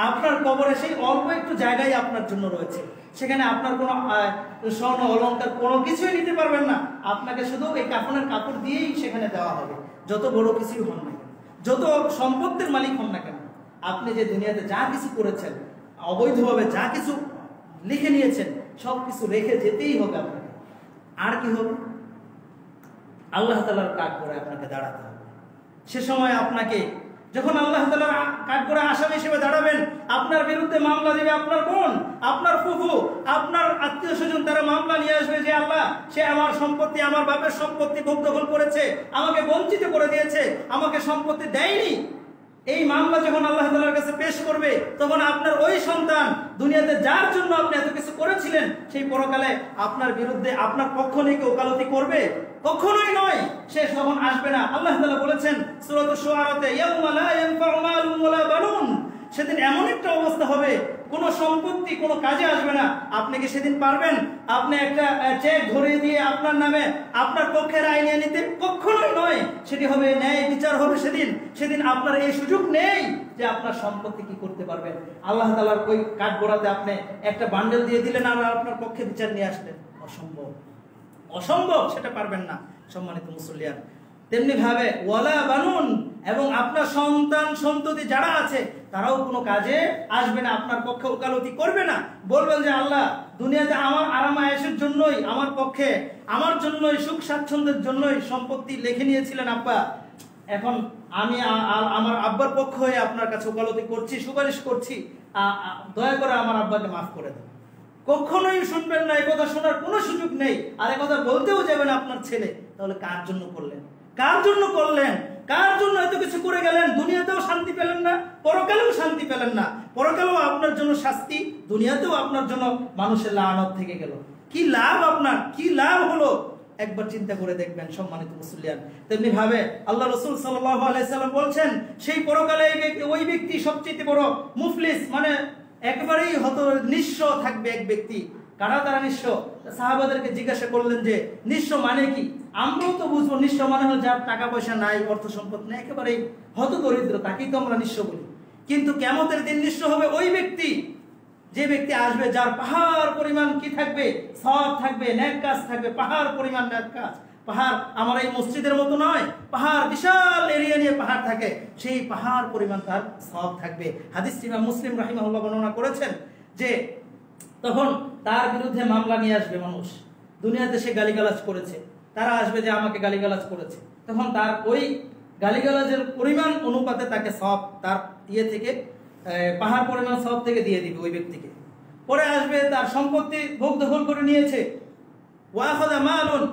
আপনার কবরে সেই অল্প একটু জায়গায় আপনার জন্য রয়েছে, সেখানে আপনার কোনো স্বর্ণ অলংকার কোনো কিছুই নিতে পারবেন না। আপনাকে শুধু এই কাফনের কাপড় দিয়েই সেখানে দেওয়া হবে। যত বড় কিছুই হন না কেন, যত সম্পত্তির মালিক হন না কেন, আপনি যে দুনিয়াতে যা কিছু করেছেন, অবৈধভাবে যা কিছু লিখে নিয়েছেন, সব কিছু রেখে যেতেই হবে আপনাকে। আর কি হবে? আল্লাহ তাআলার কাঠগড়ায় আপনাকে দাঁড়াতে হবে। সে সময় আপনাকে যখন আল্লাহ তাআলার কাঠগড়ায় আসামি হিসেবে দাঁড়াবেন, আপনার বিরুদ্ধে মামলা দিবে আপনার বোন, আপনার ফুফু, আপনার আত্মীয় স্বজন, তারা মামলা নিয়ে আসবে যে আল্লাহ, সে আমার সম্পত্তি, আমার বাপের সম্পত্তি ভোগ দখল করেছে, আমাকে বঞ্চিত করে দিয়েছে, আমাকে সম্পত্তি দেয়নি। এই মামলা যখন আল্লাহ তাআলার কাছে পেশ করবে, তখন আপনার ওই সন্তান দুনিয়াতে যার জন্য আপনি এত কিছু করেছিলেন, সেই পরকালে আপনার বিরুদ্ধে আপনার পক্ষ নিয়ে কি ওকালতি করবে? কখনোই নয়। সে তখন আসবে না। আল্লাহ তাআলা বলেছেন সূরাতুশ শুআরাতে, ইয়াউমা লা ইয়ানফাউ মালুন ওয়ালা বানুন, সেদিন এমন একটা অবস্থা হবে, কোনো সম্পত্তি কোনো কাজে আসবে না। আপনি কি সেদিন পারবেন আপনি একটা চেক ধরিয়ে দিয়ে আপনার নামে আপনার পক্ষের আইন নিয়ে নিতে? কখনোই নয়। সেটি হবে ন্যায় বিচার হবে সেদিন। সেদিন আপনার এই সুযোগ নেই যে আপনার সম্পত্তি কি করতে পারবেন। আল্লাহ তাআলার ওই কাঠগড়াতে আপনি একটা বান্ডেল দিয়ে দিলেন আর আপনার পক্ষে বিচার নিয়ে আসলেন, অসম্ভব, অসম্ভব, সেটা পারবেন না সম্মানিত মুসল্লিয়ান। তেমনি ভাবে ওয়ালা বানুন, এবং আপনার সন্তান সন্ততি যারা আছে তারাও কোনো কাজে আসবে না, আপনার পক্ষে ওকালতি করবে না। বলবেন যে আল্লাহ দুনিয়াতে আমার আরাম আয়েশের জন্যই, আমার পক্ষে আমার জন্যই, সুখ স্বাচ্ছন্দ্যের জন্যই সম্পত্তি লিখে নিয়েছিলেন আব্বা, এখন আমি আমার আব্বার পক্ষ হয়ে আপনার কাছে ওকালতি করছি, সুপারিশ করছি, দয়া করে আমার আব্বাকে মাফ করে দেন। কখনোই শুনবেন না, একথা শোনার কোনো সুযোগ নেই। আর একথা বলতেও যাবেন আপনার ছেলে। তাহলে কার জন্য করলেন? কার জন্য করলেন? কার জন্য এত কিছু করে গেলেন? দুনিয়াতেও শান্তি পেলেন না, পরকালেও শান্তি পেলেন না। পরকালেও আপনার জন্য শাস্তি, দুনিয়াতেও আপনার জন্য মানুষের লানত থেকে গেল। কি লাভ আপনার? কি লাভ হলো? একবার চিন্তা করে দেখবেন সম্মানিত মুসলিয়ান। তেমনি ভাবে আল্লাহ রাসূল সাল্লাল্লাহু আলাইহি সাল্লাম বলছেন, সেই পরকালে ওই ব্যক্তি সবচেয়ে বড় মুফলিস, মানে একেবারেই নিঃস্ব থাকবে এক ব্যক্তি। কারা তারা নিঃস্ব? সাহাবাদেরকে জিজ্ঞাসা করলেন যে নিঃস্ব মানে কি? আমরাও তো বুঝবো নিঃস্ব মানে হলো যার টাকা পয়সা নাই, অর্থ সম্পদ নেই, একেবারেই হতদরিদ্র, তাকেই তো আমরা নিঃস্ব বলি। কিন্তু কিয়ামতের দিন নিঃস্ব হবে ওই ব্যক্তি, যে ব্যক্তি আসবে যার পাহাড় পরিমাণ কি থাকবে? সওয়াব থাকবে, নেক কাজ থাকবে, পাহাড় পরিমাণ নেক কাজ। পাহাড় আমার এই মসজিদের মতো নয়, পাহাড় বিশাল এরিয়া নিয়ে পাহাড় থাকে, সেই পাহাড় পরিমাণ তার সওয়াব থাকবে। হাদিসটি ইমাম মুসলিম রাহিমাহুল্লাহ বর্ণনা করেছেন যে তখন তার বিরুদ্ধে মামলা নিয়ে আসবে মানুষ, দুনিয়াতে সে গালিগালাজ করেছে, তারা আসবে যে আমাকে গালিগালাজ করেছে, তখন তার ওই গালিগালাজের পরিমাণ অনুপাতে তাকে সওয়াব তার ইয়ে থেকে, পাহাড় পরিমাণ সওয়াব থেকে দিয়ে দিবে ওই ব্যক্তিকে। পরে আসবে তার সম্পত্তি ভোগ দখল করে নিয়েছে, ওয়াখাযা মালুন,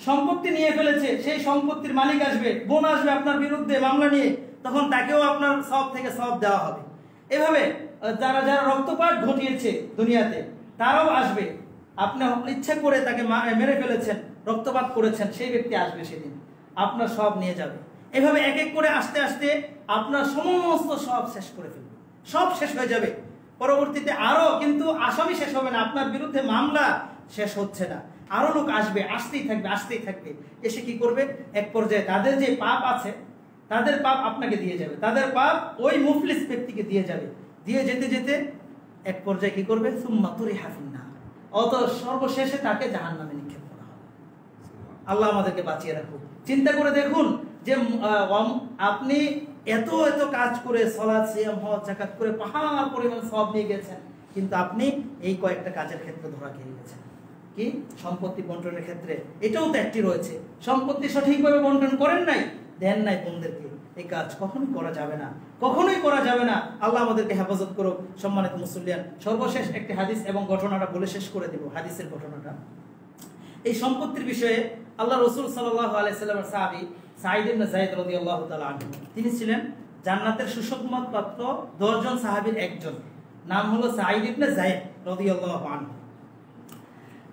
সম্পত্তি নিয়ে ফেলেছে, সেই সম্পত্তির মালিক আসবে, বোন আসবে আপনার বিরুদ্ধে মামলা নিয়ে, তখন তাকেও আপনার সওয়াব থেকে সওয়াব দেওয়া হবে। এভাবে যারা যারা রক্তপাত ঘটিয়েছে দুনিয়াতে তারাও আসবে, আপনি ইচ্ছা করে তাকে মেরে ফেলেছেন, রক্তপাত করেছেন, সেই ব্যক্তি আসবে সেদিন আপনার সব নিয়ে যাবে। এভাবে এক এক করে আস্তে আস্তে আপনার সমস্ত সব শেষ করে ফেলবে, সব শেষ হয়ে যাবে। পরবর্তীতে আরো কিন্তু আসামি শেষ হবে না, আপনার বিরুদ্ধে মামলা শেষ হচ্ছে না, আরো লোক আসবে, আসতেই থাকবে, আসতেই থাকবে। এসে কি করবে? এক পর্যায়ে তাদের যে পাপ আছে তাদের পাপ আপনাকে দিয়ে যাবে, তাদের পাপ ওই মুফলিস ব্যক্তিকে দিয়ে যাবে। দিয়ে যেতে যেতে এক পর্যায়ে কি করবে? সুম্মা তুরিহা ফিন্নার, অত সর্বশেষে তাকে জাহান্নামে নিক্ষেপ করা হবে। আল্লাহ আমাদেরকে বাঁচিয়ে রাখুন। চিন্তা করে দেখুন যে আপনি এত এত কাজ করে, সালাত, সিয়াম, হজ, যাকাত করে পাহাড় পরিমাণ সওয়াব নিয়ে গেছেন, কিন্তু আপনি এই কয়েকটা কাজের ক্ষেত্রে ধরা খেয়ে গেছেন। কি? সম্পত্তি বন্টনের ক্ষেত্রে এটাও তো একটি রয়েছে, সম্পত্তি সঠিকভাবে বন্টন করেন নাই, দেন নাই বোনদেরকে। এই কাজ কখনোই করা যাবে না, কখনোই করা যাবে না। আল্লাহ আমাদেরকে হেফাজত করুক। সম্মানিত মুসলিয়ান, সর্বশেষ একটি হাদিস এবং ঘটনাটা বলে শেষ করে দেব। হাদিসের ঘটনাটা, এই সম্পত্তির বিষয়ে আল্লাহ রাসূল সাল্লাল্লাহু আলাইহি সাল্লামের সাহাবী সাঈদ ইবনে যায়েদ রাদিয়াল্লাহু তাআলা আনহু, তিনি ছিলেন জান্নাতের সুসংবাদ প্রাপ্ত 10 জন সাহাবীর একজন, নাম হলো সাঈদ ইবনে যায়েদ রাদিয়াল্লাহু আনহু।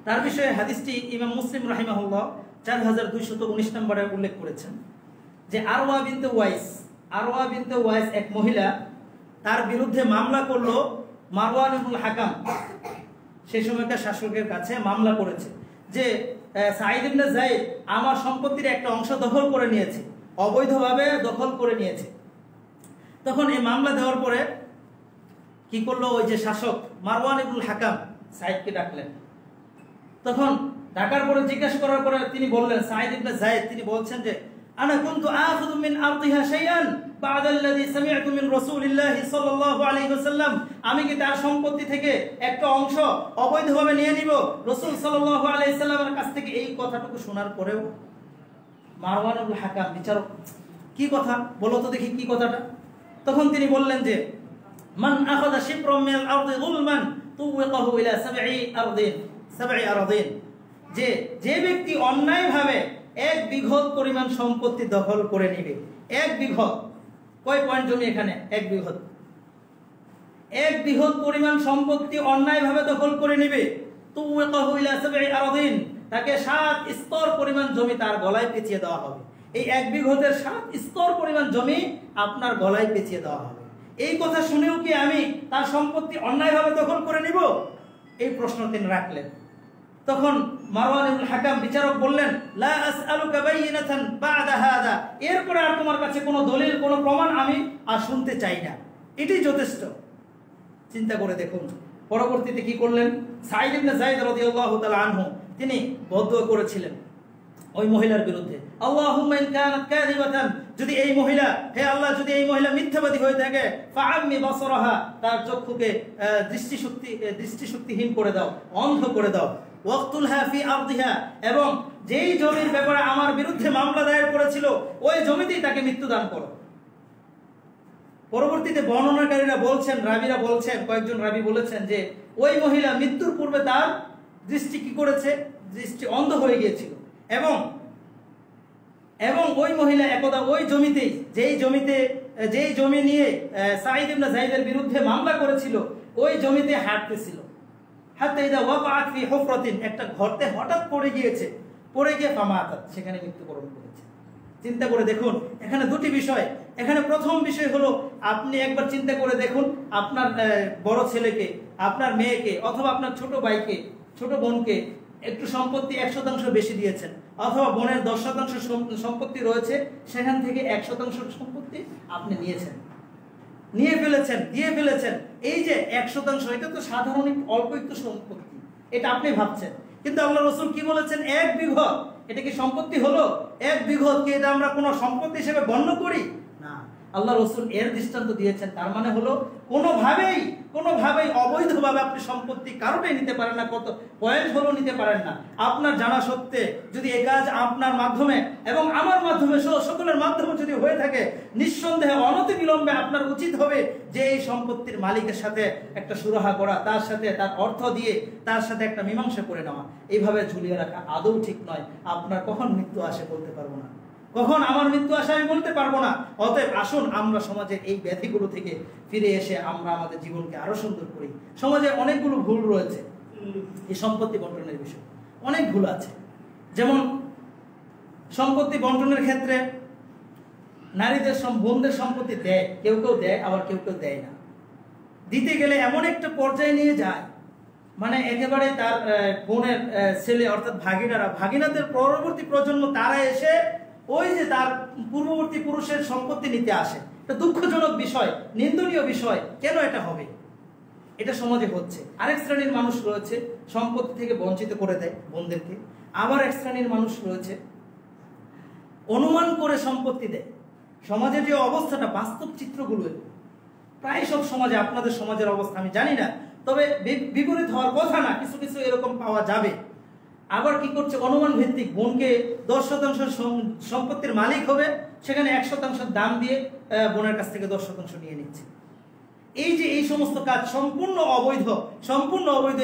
তার বিষয়ে হাদিসটি ইমাম মুসলিম রাহিমাহুল্লাহ 4219 নম্বরে উল্লেখ করেছেন যে আরওয়া বিনতে ওয়াইস এক মহিলা, তার বিরুদ্ধে মামলা করলো মারওয়ান ইবনুল হাকাম, সেই সময়কার শাসকের কাছে মামলা করেছে যে সাঈদ ইবনে যায়েদ আমার সম্পত্তির একটা অংশ দখল করে নিয়েছে, অবৈধভাবে দখল করে নিয়েছে। তখন এই মামলা দেওয়ার পরে কি করলো? ওই যে শাসক মারওয়ান ইবনুল হাকাম সাঈদকে ডাকলেন। তখন ডাকার পরে জিজ্ঞাসা করার পরে তিনি বললেন, সাঈদ ইবনে যায়েদ তিনি বলছেন যে আনা কুনতু আখুযু মিন আরদিহা শাইআন বা'দা আল্লাযী সামি'তু মিন রাসূলিল্লাহি সাল্লাল্লাহু আলাইহি ওয়াসাল্লাম, আমি কি তার সম্পত্তি থেকে একটা অংশ অবৈধভাবে নিয়ে নিব রাসূল সাল্লাল্লাহু আলাইহি সাল্লামের কাছ থেকে? এই কথাটুকু শোনার পরেও মারওয়ান ইবনুল হাকাম বিচারক, কি কথা বলো তো দেখি, কি কথাটা? তখন তিনি বললেন যে মান আখাযা শিবরাম মিনাল আরদি যুলমান তুওয়াকাহু ইলা সাব'i আরাদিন, যে ব্যক্তি অন্যায়ভাবে 1 বিঘত পরিমাণ সম্পত্তি দখল করে নেবে। 1 বিঘত, কয় পয়েন্ট জমি এখানে? 1 বিঘত, 1 বিঘত পরিমাণ সম্পত্তি অন্যায়ভাবে দখল করে নেবে, তুওয়াকাহু ইলা সাব'i আরাদিন, তাকে 7 স্তর পরিমাণ জমি তার গলায় পেঁচিয়ে দেওয়া হবে। এই 1 বিঘতের 7 স্তর পরিমাণ জমি আপনার গলায় পেঁচিয়ে দেওয়া হবে। এই কথা শুনেও কি আমি তার সম্পত্তি অন্যায়ভাবে দখল করে নিব? এই প্রশ্ন তিনি রাখলেন। তখন মারওয়ান ইবনে হাকাম বিচারক বললেন, লা আসআলুকা বাইয়িনাতান বা'দা হাদা, এরপরে আর তোমার কাছে কোনো দলিল, কোনো প্রমাণ আমি আর শুনতে চাই না, এটাই যথেষ্ট। চিন্তা করে দেখুন পরবর্তীতে কি করলেন। সাঈদ ইবনে যায়েদ রাদিয়াল্লাহু তাআলা আনহু তিনি বদদুয়া করেছিলেন ওই মহিলার বিরুদ্ধে, আল্লাহুম্মা ইন কানাত কাযিবাতান, যদি এই মহিলা, হে আল্লাহ, যদি এই মহিলা মিথ্যাবাদী হয়ে থাকে, ফাআম্মি বাসরাহা, তার চক্ষুকে দৃষ্টিশক্তিহীন করে দাও, অন্ধ করে দাও, ওয়াকতুলহা ফি আরদিহা, এবং যেই জমির ব্যাপারে আমার বিরুদ্ধে মামলা দায়ের করেছিল ওই জমিতেই তাকে মৃত্যুদান করো। পরবর্তীতে বর্ণনাকারীরা বলছেন, রাবীরা বলছেন, কয়েকজন রাবী বলেছেন যে ওই মহিলা মৃত্যুর পূর্বে তার দৃষ্টি কি করেছে, দৃষ্টি অন্ধ হয়ে গিয়েছিল, এবং ওই মহিলা একদা ওই জমিতে, যেই জমি নিয়ে সাঈদ ইবনে যায়েদের বিরুদ্ধে মামলা করেছিল ওই জমিতে হাঁটতেছিল, হাত্তা ইদা ওয়াকাআত ফি হুফরাতিন, একটা গর্তে হঠাৎ পড়ে গিয়ে ফামাতাত, সেখানে মৃত্যুবরণ করেছে। চিন্তা করে দেখুন এখানে দুটি বিষয়। এখানে প্রথম বিষয় হলো, আপনি একবার চিন্তা করে দেখুন, আপনার বড় ছেলেকে, আপনার মেয়েকে, অথবা আপনার ছোট ভাইকে, ছোট বোনকে একটু সম্পত্তি 1% বেশি দিয়েছেন, অথবা বোনের 10% সম্পত্তি রয়েছে, সেখান থেকে 1% সম্পত্তি আপনি দিয়ে ফেলেছেন। এই যে 1%, এটা তো সাধারণ অল্প একটু সম্পত্তি, এটা আপনি ভাবছেন, কিন্তু আল্লাহ রাসূল কি বলেছেন, 1 বিঘত, এটা কি সম্পত্তি হলো? 1 বিঘত কি এটা আমরা কোনো সম্পত্তি হিসেবে গণ্য করি? না, আল্লাহ রাসূল এর দৃষ্টান্ত দিয়েছেন। তার মানে হলো কোনোভাবেই অবৈধভাবে আপনি সম্পত্তি কারোটাই নিতে পারেন না, কত পয়েন্ট হলেও নিতে পারেন না। আপনার জানা সত্ত্বে যদি এই কাজ আপনার মাধ্যমে এবং আমার মাধ্যমে সকলের মাধ্যমে যদি হয়ে থাকে, নিঃসন্দেহে অনতিবিলম্বে আপনার উচিত হবে যে এই সম্পত্তির মালিকের সাথে একটা সুরাহা করা, তার সাথে তার অর্থ দিয়ে তার সাথে একটা মীমাংসা করে নেওয়া। এইভাবে ঝুলিয়ে রাখা আদৌ ঠিক নয়। আপনার কখন মৃত্যু আসে বলতে পারবো না, কখন আমার মৃত্যু আসে আমি বলতে পারবো না। অতএব আসুন আমরা সমাজের এই ব্যাধিগুলো থেকে ফিরে এসে আমরা আমাদের জীবনকে আরো সুন্দর করি। সমাজে অনেকগুলো ভুল রয়েছে এই সম্পত্তি বন্টনের বিষয়ে, অনেক ভুল আছে। যেমন সম্পত্তি বন্টনের ক্ষেত্রে নারীদের বোনদের সম্পত্তি দেয়, কেউ দেয়, আবার কেউ দেয় না। দিতে গেলে এমন একটা পর্যায়ে নিয়ে যায়, মানে একেবারে তার বোনের ছেলে অর্থাৎ ভাগিনাদের পরবর্তী প্রজন্ম তারা এসে ওই যে তার পূর্ববর্তী পুরুষের সম্পত্তি নিতে আসে। এটা দুঃখজনক বিষয়, নিন্দনীয় বিষয়। কেন এটা হবে? এটা সমাজে হচ্ছে। আরেক শ্রেণীর মানুষ রয়েছে সম্পত্তি থেকে বঞ্চিত করে দেয় বোনদেরকে, আবার এক শ্রেণীর মানুষ রয়েছে অনুমান করে সম্পত্তি দেয়। সমাজের যে অবস্থাটা, বাস্তব চিত্রগুলো প্রায় সব সমাজে, আপনাদের সমাজের অবস্থা আমি জানি না, তবে বিপরীত হওয়ার কথা না, কিছু কিছু এরকম পাওয়া যাবে। আবার কি করছে, অনুমান ভিত্তিক বোনকে 10% সম্পত্তির মালিক হবে, সেখানে 1% দাম দিয়ে বোনের কাছ থেকে 10% নিয়ে নিচ্ছে। এই সমস্ত কাজ সম্পূর্ণ অবৈধ।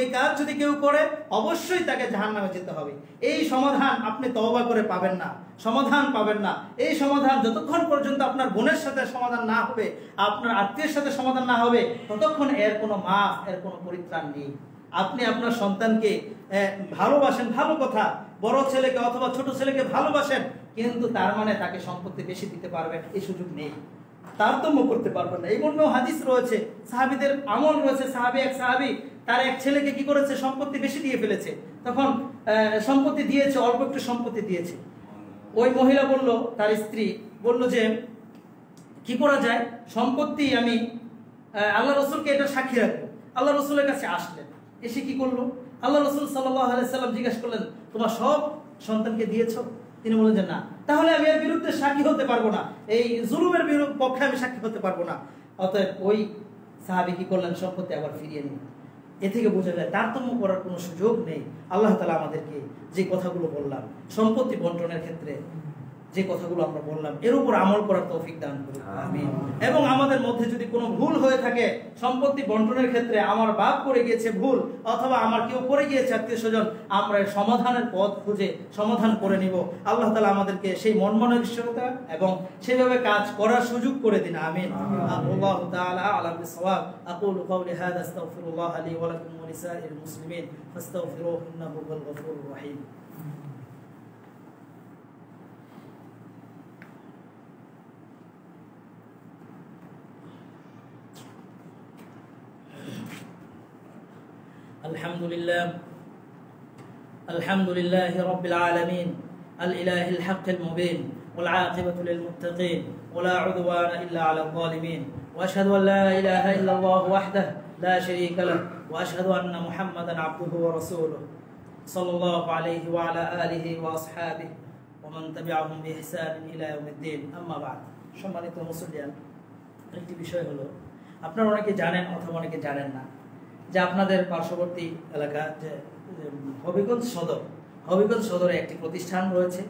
এই কাজ যদি কেউ করে অবশ্যই তাকে জাহান্নামে যেতে হবে। এই সমাধান আপনি তওবা করে পাবেন না, সমাধান পাবেন না। এই সমাধান যতক্ষণ পর্যন্ত আপনার বোনের সাথে সমাধান না হবে, আপনার আত্মীয়ের সাথে সমাধান না হবে, ততক্ষণ এর কোনো মাফ, এর কোনো পরিত্রাণ নেই। আপনি আপনার সন্তানকে ভালোবাসেন, ভালো কথা, বড় ছেলেকে অথবা ছোট ছেলেকে ভালোবাসেন, কিন্তু তার মানে তাকে সম্পত্তি বেশি দিতে পারবেন এই সুযোগ নেই, তারতম্য করতে পারবেন না। এই মর্মেও হাদিস রয়েছে, সাহাবীদের আমল রয়েছে। এক সাহাবী তার এক ছেলেকে কি করেছে, সম্পত্তি বেশি দিয়ে ফেলেছে। তখন সম্পত্তি দিয়েছে, অল্প একটু সম্পত্তি দিয়েছে। ওই মহিলা বলল, তার স্ত্রী বলল যে কি করা যায়, সম্পত্তি আমি আল্লাহ রসুলকে এটা সাক্ষী রাখবো। আল্লাহ রসুলের কাছে আসলেন, এসে কি করলো, আল্লাহ রসুল সাল্লাল্লাহু আলাইহি সাল্লাম জিজ্ঞাসা করলেন, তোমার সব সন্তানকে দিয়েছো? তিনি বললেন যে না। তাহলে আমি এর বিরুদ্ধে সাক্ষী হতে পারবো না, এই জুলুমের পক্ষে আমি সাক্ষী হতে পারবো না। অতএব ওই সাহাবী কি করলেন, সম্পত্তি আবার ফিরিয়ে নিলেন। এ থেকে বোঝা যায় তারতম্য করার কোনো সুযোগ নেই। আল্লাহ তাআলা আমাদেরকে যে কথাগুলো বললাম সম্পত্তি বন্টনের ক্ষেত্রে, যে কথাগুলো আমরা বললাম, এর উপর আমল করার তৌফিক দান করুন, আমিন। এবং আমাদের মধ্যে যদি কোনো ভুল হয়ে থাকে সম্পত্তি বন্টনের ক্ষেত্রে, আমার বাপ করে গিয়েছে ভুল, অথবা আমার কেউ করে গিয়েছে আত্মীয় স্বজন, আমরা সমাধানের পথ খুঁজে সমাধান করে নিব। আল্লাহ তাআলা আমাদেরকে সেই মনমানসিকতা এবং সেইভাবে কাজ করার সুযোগ করে দিন, আমিন। আল্লাহু তাআলা আ'লাম বিস-সাওয়াব। আকুলু কাওলি হাযা আস্তাগফিরুল্লাহ লি ওয়া লাকুম ওয়া লিসাইরিল মুসলিমিন ফাস্তাগফিরুহু ইন্নাহু হুয়াল গফুরুর রহিম। الحمد لله رب العالمين الإله الحق المبين والعاقبة للمتقين ولا عدوان إلا على الظالمين وأشهد أن لا إله إلا الله وحده لا شريك له وأشهد أن محمدا عبده ورسوله صلى الله عليه وعلى آله وأصحابه ومن تبعهم بإحسان إلى يوم الدين أما بعد সম্মানিত মুসলিয়ান, একটি বিষয় হলো, আপনারা অনেকে জানেন অথবা অনেকে জানেন না যে আপনাদের পার্শ্ববর্তী এলাকা যে হবিগঞ্জ সদরে একটি প্রতিষ্ঠান রয়েছে,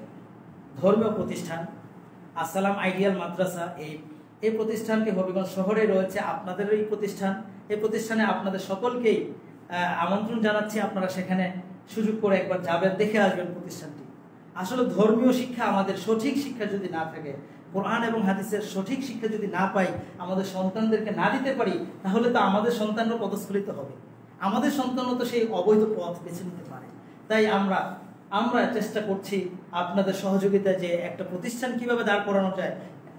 ধর্মীয় প্রতিষ্ঠান আসসালাম আইডিয়াল মাদ্রাসা। এই প্রতিষ্ঠানটি হবিগঞ্জ শহরে রয়েছে, আপনাদের এই প্রতিষ্ঠান। এই প্রতিষ্ঠানে আপনাদের সকলকেই আমন্ত্রণ জানাচ্ছি, আপনারা সেখানে সুযোগ করে একবার যাবেন, দেখে আসবেন প্রতিষ্ঠানটি। আসলে ধর্মীয় শিক্ষা, আমাদের সঠিক শিক্ষা যদি না থাকে, কোরআন এবং হাদিসের সঠিক শিক্ষা যদি না পাই, আমাদের সন্তানদেরকে না দিতে পারি, তাহলে তো আমাদের সন্তানরা পদস্খলিত হবে, আমাদের সন্তানও তো সেই অবৈধ পথ বেছে নিতে পারে। তাই আমরা চেষ্টা করছি আপনাদের সহযোগিতায় যে একটা প্রতিষ্ঠান কিভাবে দাঁড় করানো যায়,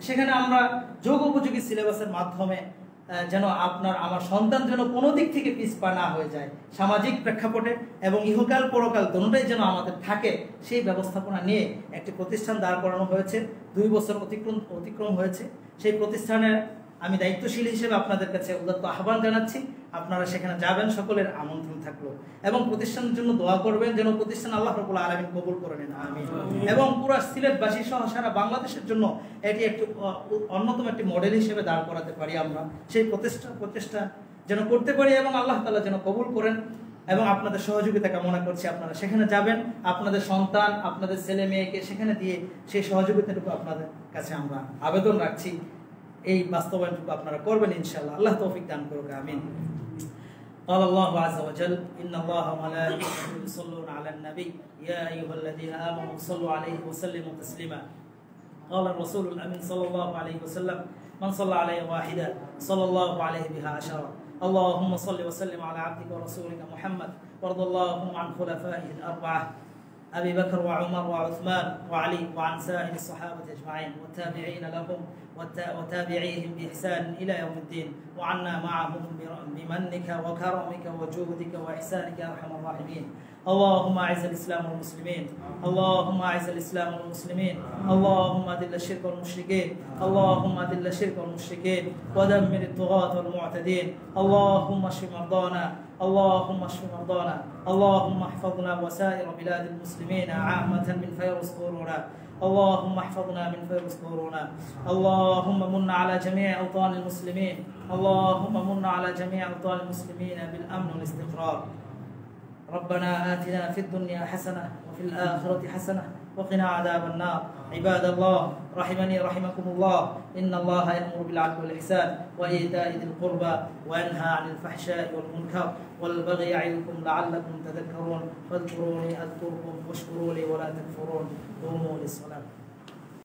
সেখানে আমরা যোগ উপযোগী সিলেবাসের মাধ্যমে যেন আমার সন্তান যেন কোনো দিক থেকে পিছপা না হয়ে যায়, সামাজিক প্রেক্ষাপটে এবং ইহকাল পরকাল দুটোটাই যেন আমাদের থাকে, সেই ব্যবস্থাপনা নিয়ে একটি প্রতিষ্ঠান দাঁড় করানো হয়েছে। 2 বছর অতিক্রম হয়েছে। সেই প্রতিষ্ঠানের আমি দায়িত্বশীল হিসেবে আপনাদের কাছে উদাত্ত আহ্বান জানাচ্ছি, আপনারা সেখানে যাবেন, সকলের আমন্ত্রণ থাকলো। এবং প্রতিষ্ঠানের জন্য দোয়া করবেন যেন প্রতিষ্ঠান আল্লাহ রাব্বুল আলামিন কবুল করে নেন, আমিন। এবং পুরো সিলেটবাসী সহ সারা বাংলাদেশের জন্য এটি একটি অন্যতম একটি মডেল হিসেবে দাঁড় করাতে পারি আমরা, সেই প্রচেষ্টা যেন করতে পারি এবং আল্লাহ তাআলা যেন কবুল করেন। এবং আপনাদের সহযোগিতা কামনা করছি, আপনারা সেখানে যাবেন, আপনাদের সন্তান, আপনাদের ছেলে মেয়েকে সেখানে দিয়ে সেই সহযোগিতাটুকু আপনাদের কাছে আমরা আবেদন রাখছি, এই বাস্তবায়নটুকু আপনারা করবেন ইনশাআল্লাহ। আল্লাহ তৌফিক দান করুক, আমিন। قال الله عز وجل إن الله وملائكته يصلون على النبي يا أيها الذين آمنوا صلوا عليه وسلموا تسليما قال الرسول الأمين صلى الله عليه وسلم من صلى عليه واحدة صلى الله عليه بها عشرة اللهم صل وسلم على عبدك ورسولك محمد وارض اللهم عن خلفائه الأربعة أبي بكر وعمر وعثمان وعلي وعن سائر الصحابة أجمعين والتابعين لهم وتابعيهم بإحسان إلى يوم الدين وعنا معهم بمنك وكرمك وجودك وإحسانك يا أرحم الراحمين. اللهم أعز الإسلام والمسلمين، اللهم أعز الإسلام والمسلمين، اللهم أذل الشرك والمشركين، اللهم أذل الشرك والمشركين ودمر الطغاة والمعتدين. اللهم اشف مرضانا، اللهم اشف مرضانا، اللهم احفظنا وسائر بلاد المسلمين عامة من فيروس كورونا، اللهم احفظنا من فيروس كورونا. اللهم من على جميع أوطان المسلمين، اللهم من على جميع أوطان المسلمين بالأمن والاستقرار. ربنا آتنا في الدنيا حسنة وفي الآخرة حسنة وقنا عذاب النار. عباد الله رحمني رحمكم الله، إن الله يأمر بالعدل والإحسان وإيتاء ذي القربى وينهى عن الفحشاء والمنكر والبغي يعظكم لعلكم تذكرون فاذكروني أذكركم واشكروا لي ولا تكفرون. قوموا للصلاة.